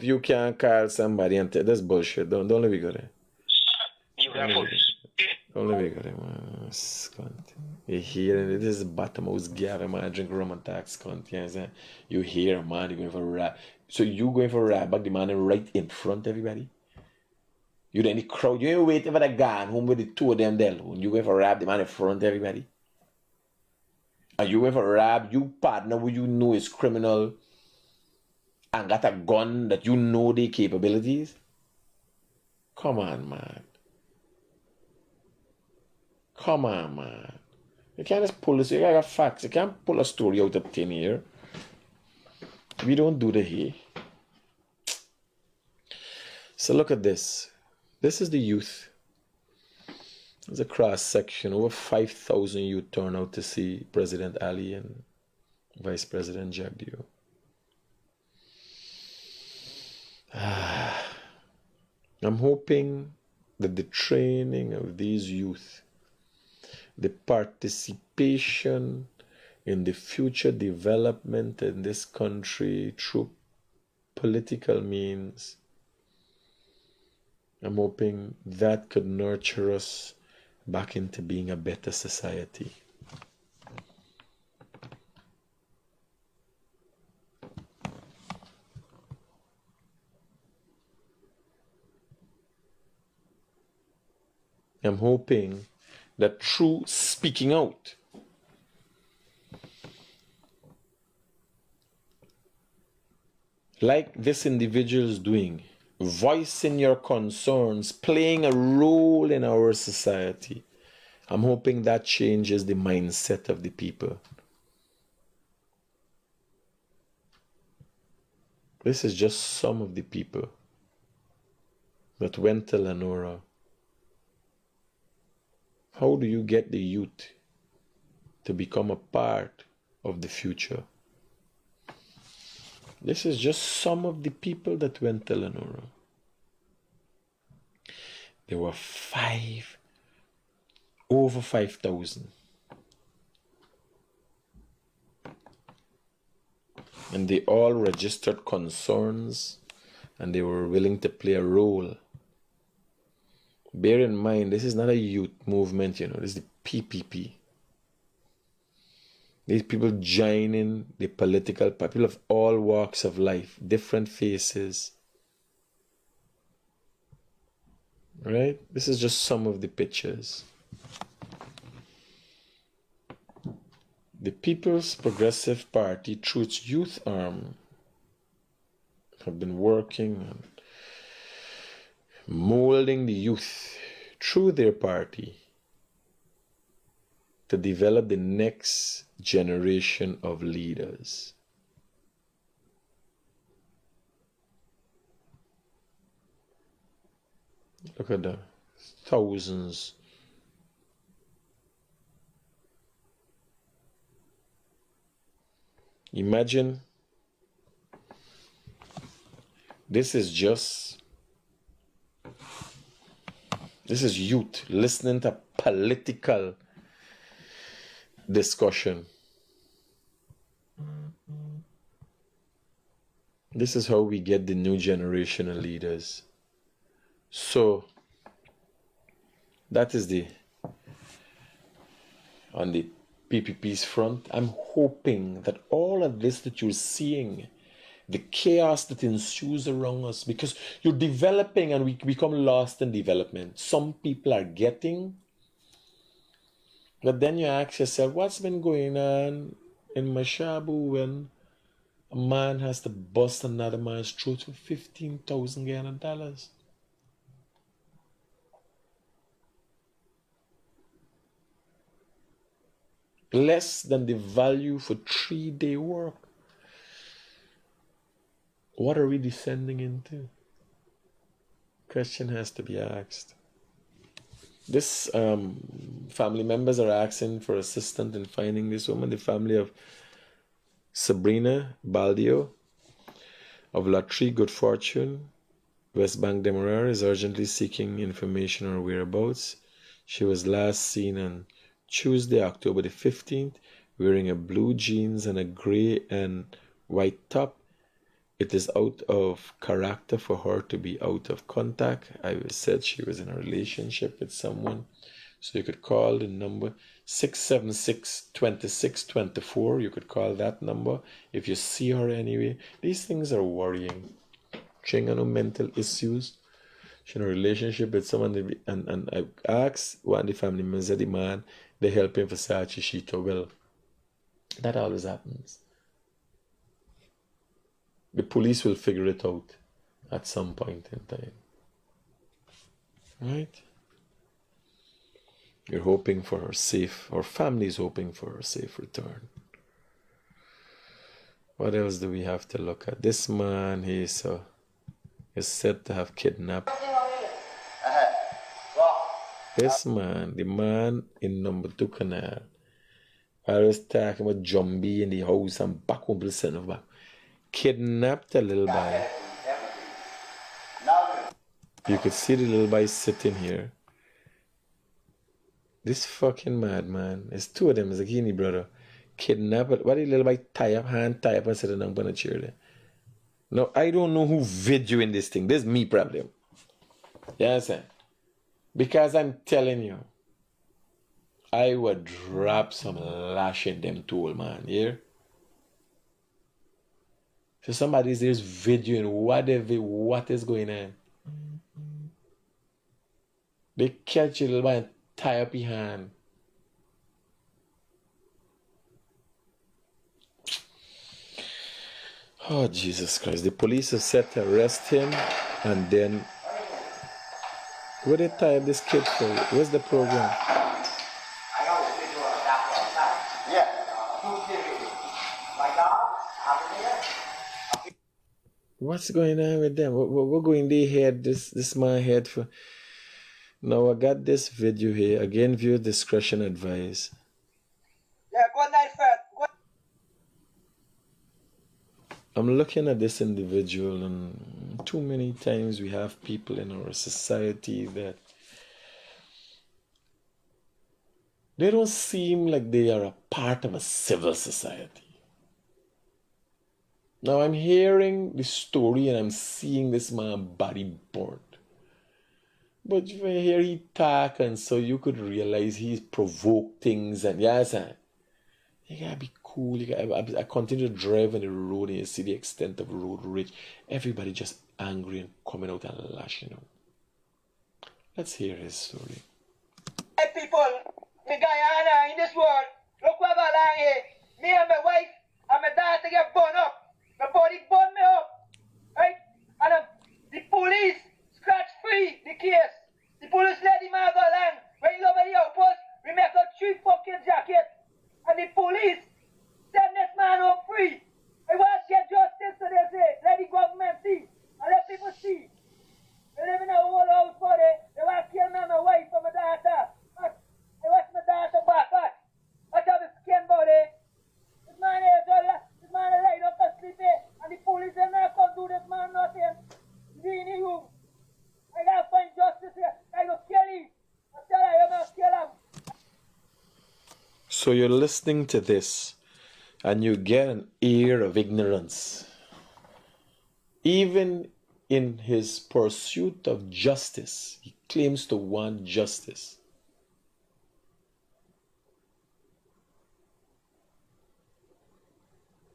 you can't call somebody and that's bullshit. Don't let me go there. You got Don't let me go there, man. Scunt. You hear it? This is bottom house Gavin, man. I drink rum and tax, cunt. You know what I'm saying? You hear a man, you're going for a rap. So you going for a rap back the man right in front of everybody? You in the crowd, you ain't waiting for the guy home with the two of them there. You going for a rap the man in front of everybody? And you going for a rap, you partner who you know is criminal and got a gun that you know their capabilities? Come on, man. Come on, man. You can't just pull this. You got facts. You can't pull a story out of thin air. We don't do the hay. So look at this. This is the youth. There's a cross section. Over 5,000 youth turn out to see President Ali and Vice President Jagdeo. I'm hoping that the training of these youth, the participation in the future development in this country through political means, I'm hoping that could nurture us back into being a better society. I'm hoping that through speaking out, like this individual is doing, voicing your concerns, playing a role in our society, I'm hoping that changes the mindset of the people. This is just some of the people that went to Lenora. How do you get the youth to become a part of the future? This is just some of the people that went to Lenora. There were over 5,000. And they all registered concerns and they were willing to play a role. Bear in mind, this is not a youth movement, this is the PPP. These people joining the political party, people of all walks of life, different faces. Right? This is just some of the pictures. The People's Progressive Party, through its youth arm, have been working on molding the youth through their party to develop the next generation of leaders. Look at the thousands. Imagine this is youth listening to political discussion. This is how we get the new generation of leaders. So that is on the PPP's front. I'm hoping that all of this that you're seeing, the chaos that ensues around us, because you're developing and we become lost in development. Some people are getting, but then you ask yourself, what's been going on in Mashabu when a man has to bust another man's throat for 15,000 Guyana dollars? Less than the value for 3-day work. What are we descending into? Question has to be asked. This family members are asking for assistance in finding this woman. The family of Sabrina Baldio of La Tri Good Fortune, West Bank Demerara, is urgently seeking information on her whereabouts. She was last seen on Tuesday, October the 15th, wearing a blue jeans and a gray and white top. It is out of character for her to be out of contact. I said she was in a relationship with someone. So you could call the number 676-2624. You could call that number if you see her anyway. These things are worrying. She ain't got no mental issues. She's in a relationship with someone, and I asked one of the family members of the man, they help him for Sachi Shito. Well, that always happens. The police will figure it out at some point in time. Right? You're hoping for her safe, or family is hoping for her safe return. What else do we have to look at? This man, is said to have kidnapped. This man, the man in number 2 canal, I was talking about Jumbie in the house and back home to the center back. Kidnapped a little boy. You could see the little boy sitting here. This fucking madman. There's 2 of them. It's a Guinea brother. Kidnapped. Why the little boy tie up and sit down on the chair there? Now, I don't know who videoing this thing. This is me problem. You understand? Because I'm telling you, I would drop some lash in them tool, man. Yeah? So somebody's there videoing what is going on. They catch a little boy and tie up your hand. Oh, Jesus Christ. The police are set to arrest him, and then where they tie up this kid for? Where's the program? What's going on with them? What going their head, this man head for? Now I got this video here. Again, viewer discretion advised. Yeah, good night, Fred. I'm looking at this individual, and too many times we have people in our society that they don't seem like they are a part of a civil society. Now I'm hearing the story and I'm seeing this man body burnt. But if I hear he talk, and so you could realize he's provoked things, and yes, you gotta be cool. I continue to drive on the road and you see the extent of road rage. Everybody just angry and coming out and lashing out. Let's hear his story. Hey people, in Guyana, in this world, look what I like here. Me and my wife and my daughter get burned up. My body burned me up. Right? And the police scratch free the case. The police let him out of the land. When he's over the outpost, we make a 3 fucking jacket. And the police send this man home free. I want to get justice, so they say. Let the government see. And let people see. They live in a whole house for it. They want to kill me and my wife and my daughter. I watch my daughter back. Watch how the skin body. This man is laid up to sleep here. And the police are not going to do this man nothing. He's in the room. I got to find justice here. I don't kill him. I tell you, I'm going to kill him. So you're listening to this and you get an air of ignorance. Even in his pursuit of justice, he claims to want justice.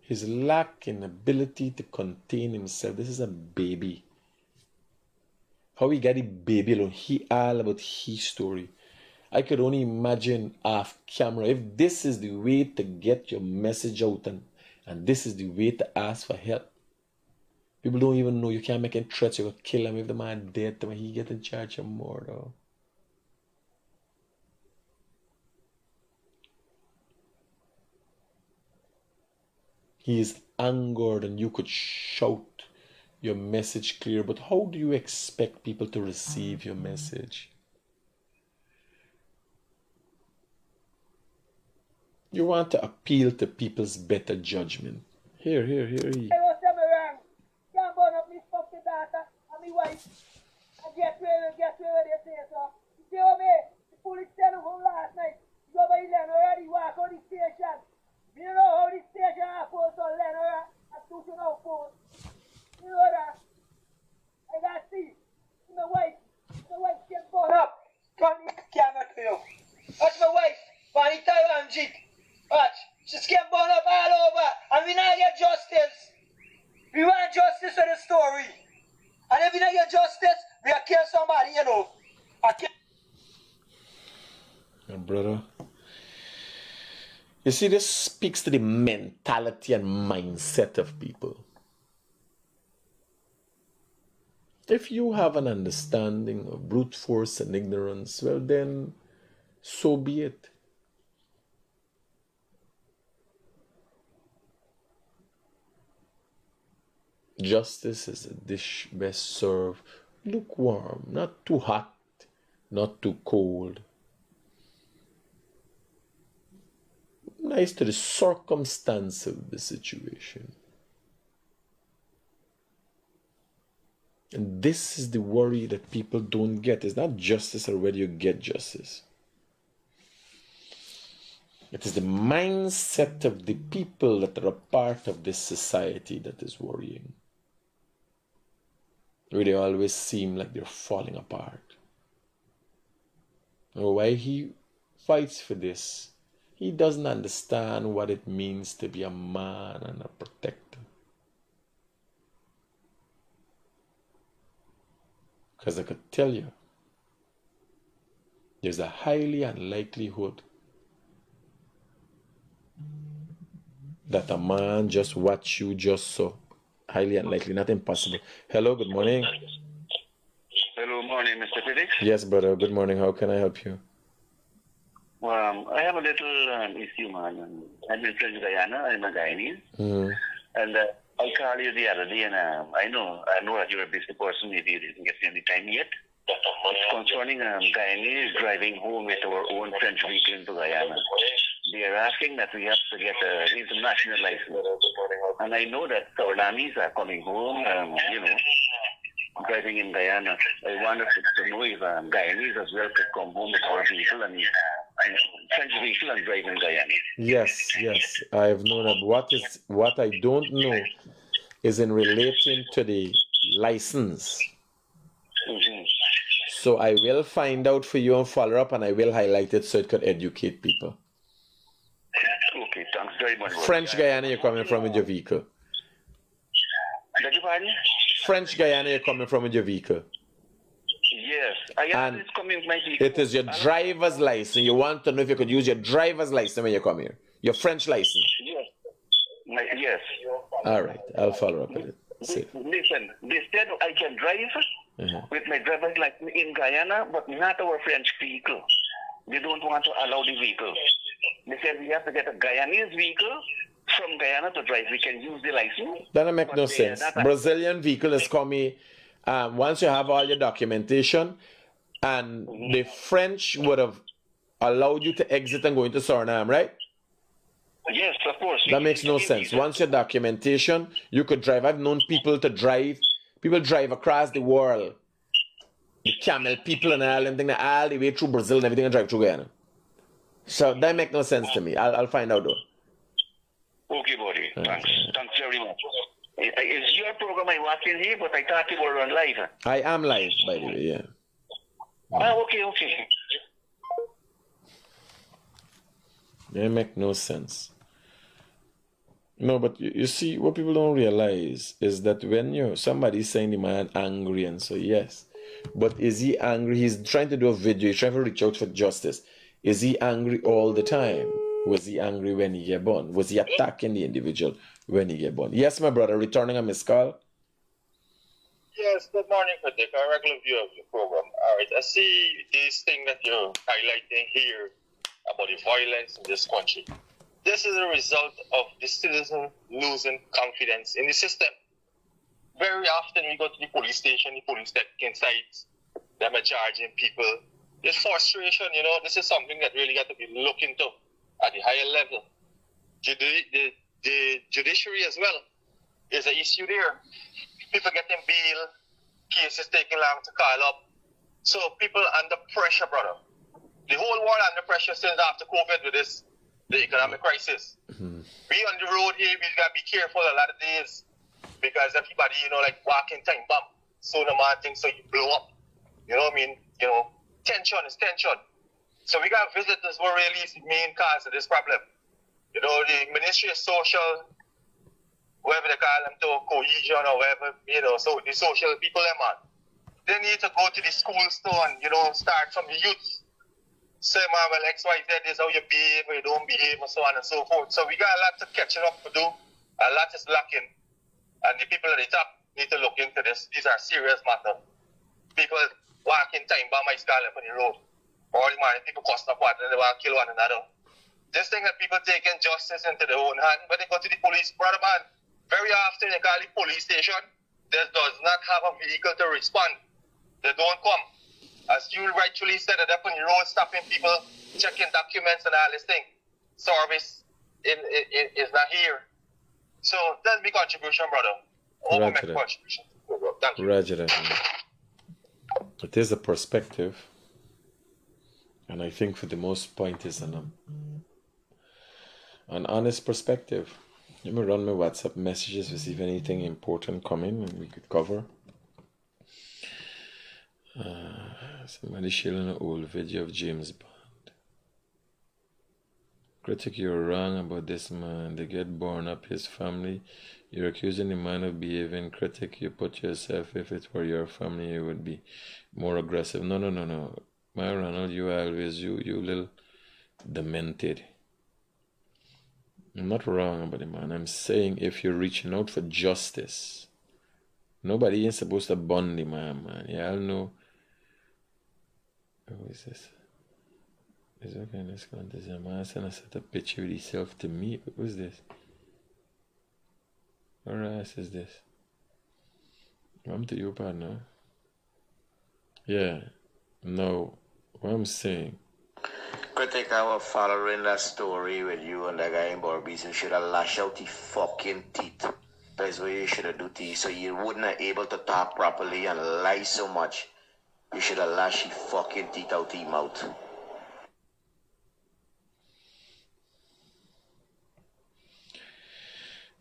His lack in ability to contain himself. This is a baby. How he got the baby alone. He all about his story. I could only imagine off camera, if this is the way to get your message out and this is the way to ask for help. People don't even know you can't make any threats, you're going to kill him if the man dead when he get in charge of murder. He is angered and you could shout your message clear, but how do you expect people to receive your message? You want to appeal to people's better judgment. Here. I was them around. Can't burn up me fucking daughter and me wife. And get where they say so. You see what me? The police sent him home last night. You go by Len already, walk out the station. Me don't know how the station are supposed to Len already. I'm pushing out phone. You know that? I got to see. My wife get burned up. Turn the camera to you. That's my wife. Bonnie Taiwan Jeep. Watch, she's getting burned up all over, and we not get justice. We want justice for the story. And if we not get justice, we will kill somebody, you know. Brother, you see, this speaks to the mentality and mindset of people. If you have an understanding of brute force and ignorance, well then, so be it. Justice is a dish best served lukewarm, not too hot, not too cold. Nice to the circumstance of the situation. And this is the worry that people don't get. It's not justice or whether you get justice. It is the mindset of the people that are a part of this society that is worrying. Where they always seem like they're falling apart. And why he fights for this, he doesn't understand what it means to be a man and a protector. Because I could tell you, there's a highly unlikelihood that a man just watch you just so. Highly unlikely, not impossible. Hello, good morning. Hello, morning, Mr. Critic. Yes, brother, good morning. How can I help you? Well, I have a little issue, man. I'm in Guyana. I'm a Guyanese. Mm-hmm. And I called you the other day, and I know that you're a busy person. Maybe you didn't get any time yet. It's concerning Guyanese driving home with our own French vehicle into Guyana. They are asking that we have to get an international license. And I know that our Guyanese are coming home, driving in Guyana. I wanted to know if Guyanese as well could come home with our vehicle and French vehicle and drive in Guyana. Yes. I have known that. What I don't know is in relation to the license. Mm-hmm. So I will find out for you and follow up, and I will highlight it so it could educate people. Okay, thanks very much. French Guyana, you're coming from with your vehicle. Beg your pardon? French Guyana, you're coming from with your vehicle. Yes, I am And coming with my vehicle. it is your driver's license. You want to know if you could use your driver's license when you come here. Your French license. Yes. Yes. All right, I'll follow up with it. See. Listen, they said I can drive with my driver's license in Guyana, but not our French vehicle. They don't want to allow the vehicle. They said we have to get a Guyanese vehicle from Guyana to drive. We can use the license. That make no sense. Brazilian vehicle is coming once you have all your documentation, and the French would have allowed you to exit and go into Suriname, right? Yes, of course. That makes no sense. Once your documentation, you could drive. I've known people to drive. People drive across the world. The camel people and all them things, all the way through Brazil and everything, and drive through Guyana. So that makes no sense to me. I'll find out though. Okay, buddy. Thanks. Thanks very much. It's your program I watching here, but I thought you were on live. I am live, by the way, yeah. Okay. They make no sense. No, but you see, what people don't realize is that when somebody's saying the man angry, and so yes, but is he angry? He's trying to do a video, he's trying to reach out for justice. Is he angry all the time? Was he angry when he get born? Was he attacking the individual when he get born? Yes, my brother, returning a missed call. Yes, good morning, Critic. A regular view of your program. All right, I see this thing that you're highlighting here about the violence in this country. This is a result of the citizen losing confidence in the system. Very often we go to the police station, the police take inside, them are charging people. This frustration, this is something that really got to be looked into at the higher level. The judiciary as well is an issue there. People getting bail, cases taking long to call up. So people under pressure, brother. The whole world under pressure since after COVID with the economic crisis. Mm-hmm. We on the road here, we gotta be careful a lot of days because everybody, like walking time bomb. So the man thinks so you blow up. You know what I mean? Tension is tension. So we got visitors who really is the main cause of this problem. The Ministry of Social, whatever they call them, to cohesion or whatever, so the social people, man. They need to go to the schools too and, start from the youth. Say, man, well, X, Y, Z is how you behave, or you don't behave, and so on and so forth. So we got a lot to catching up to do. A lot is lacking. And the people at the top need to look into this. These are serious matters. People walking time bomb my skull on the road. All the man, people cost up one and they want to kill one another. This thing that people taking justice into their own hand, but they go to the police, brother man, Very often you call the police station, they does not have a vehicle to respond. They don't come. As you rightfully said, they're up on the road stopping people, checking documents and all this thing. Service is not here. So that's my contribution, brother. Over my contribution. Thank you. Roger that, man. It is a perspective, and I think for the most point is an honest perspective. Let me run my WhatsApp messages to see if anything important come in and we could cover. Somebody sharing an old video of James Bond. Critic, you're wrong about this man. They get born up his family. You're accusing the man of behaving. Critic, you put yourself, if it were your family, you would be more aggressive. No. My Ronald, you always, you little demented. I'm not wrong about it, man. I'm saying if you're reaching out for justice, nobody ain't supposed to bond the man. Y'all know. Who is this? Is it okay in this contest? A man sent a set a picture with himself to me. Who's this? What ass is this? I'm to you, partner. Yeah. No. What I'm saying. Critic, I was following that story with you and that guy in Barbies. You should have lashed out the fucking teeth. That's what you should have done to you, so you wouldn't have able to talk properly and lie so much. You should have lashed your fucking teeth out your mouth.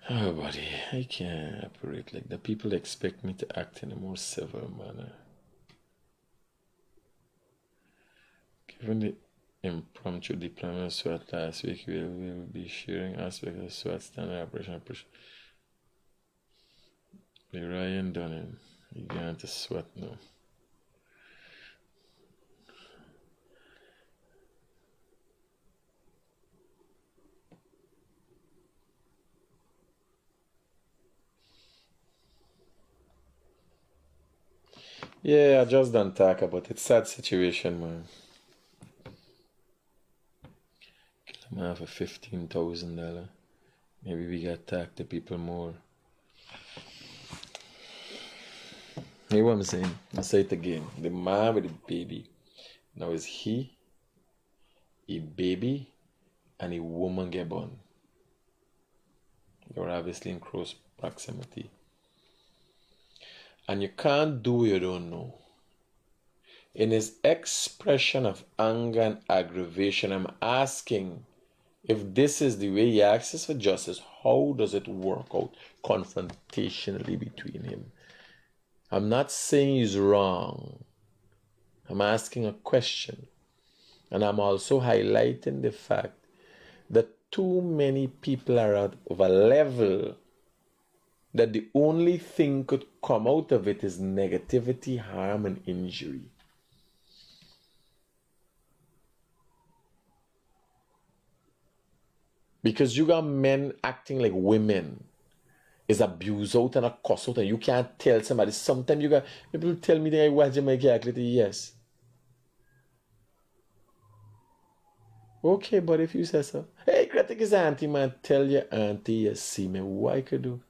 Oh, buddy, I can't operate like that. People expect me to act in a more civil manner. Given the impromptu deployment of SWAT last week, we will be sharing aspects of SWAT standard operation. The Ryan Dunning, you got to SWAT now. Yeah, I just don't talk about it. Sad situation, man. Kill a man for $15,000. Maybe we got talk to people more. Hear what I'm saying? I'll say it again. The man with the baby. Now is he, a baby, and a woman get born. You're obviously in close proximity. And you can't do what you don't know. In his expression of anger and aggravation, I'm asking, if this is the way he asks for justice, how does it work out confrontationally between him? I'm not saying he's wrong. I'm asking a question. And I'm also highlighting the fact that too many people are out of a level that the only thing could come out of it is negativity, harm, and injury. Because you got men acting like women is abused out and a cuss out, and you can't tell somebody. Sometimes you got people tell me that I watch my calculator. Yes. Okay, but if you say so, hey, Critic is auntie, man. Tell your auntie you see me. What I could do?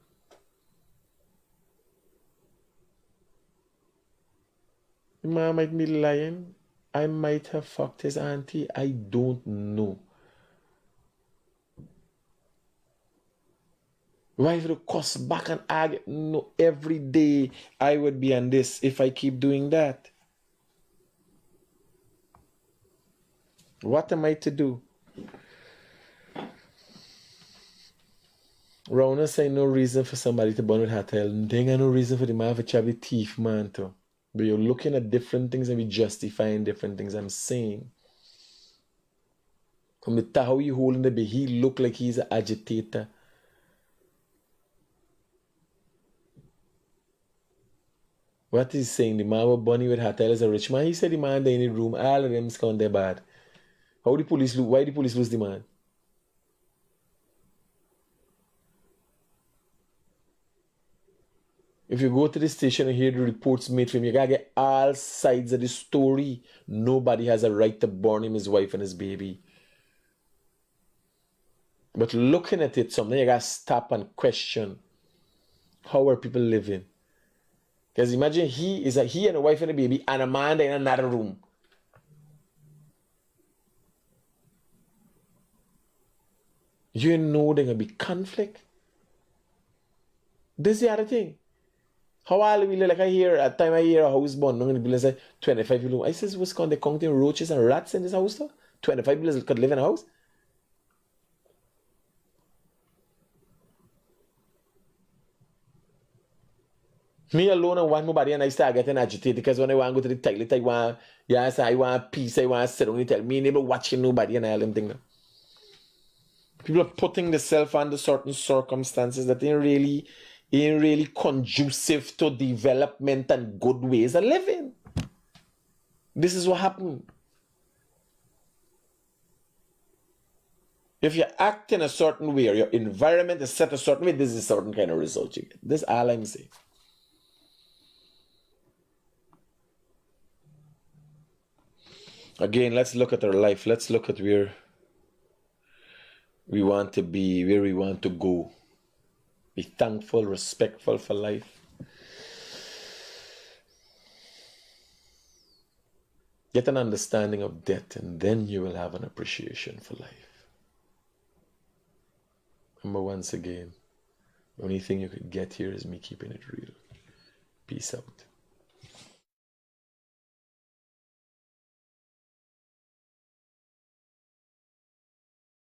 The man might be lying. I might have fucked his auntie. I don't know. Why would I cuss back and argue? No, every day I would be on this if I keep doing that. What am I to do? Rona say no reason for somebody to burn with hotel. There ain't no reason for the man to chop the teeth, man, too. But you're looking at different things and we justifying different things. I'm saying. From the how you holding the baby, he look like he's an agitator. What is saying? The man with Bunny with hotel is a rich man. He said the man there in the room, all of them count their bad. How the police lose? Why the police lose the man? If you go to the station and hear the reports made from him, you gotta get all sides of the story. Nobody has a right to burn him, his wife, and his baby. But looking at it, something you gotta stop and question. How are people living? Because imagine he and a wife and a baby and a man in another room. You know there's going to be conflict. This is the other thing. How all we like at time I hear a house born, I'm going to be like 25 people. I says, what's called the counting roaches and rats in this house though? 25 people could live in a house? Me alone and one nobody and I start getting agitated because when I want to go to the toilet, I want peace, I want to sit down and tell me neighbor watching nobody and all them thing now. People are putting themselves under certain circumstances that ain't really conducive to development and good ways of living. This is what happened. If you act in a certain way or your environment is set a certain way, this is a certain kind of result you get. This is all I'm saying. Again, let's look at our life. Let's look at where we want to be, where we want to go. Be thankful, respectful for life. Get an understanding of death, and then you will have an appreciation for life. Remember, once again, the only thing you could get here is me keeping it real. Peace out.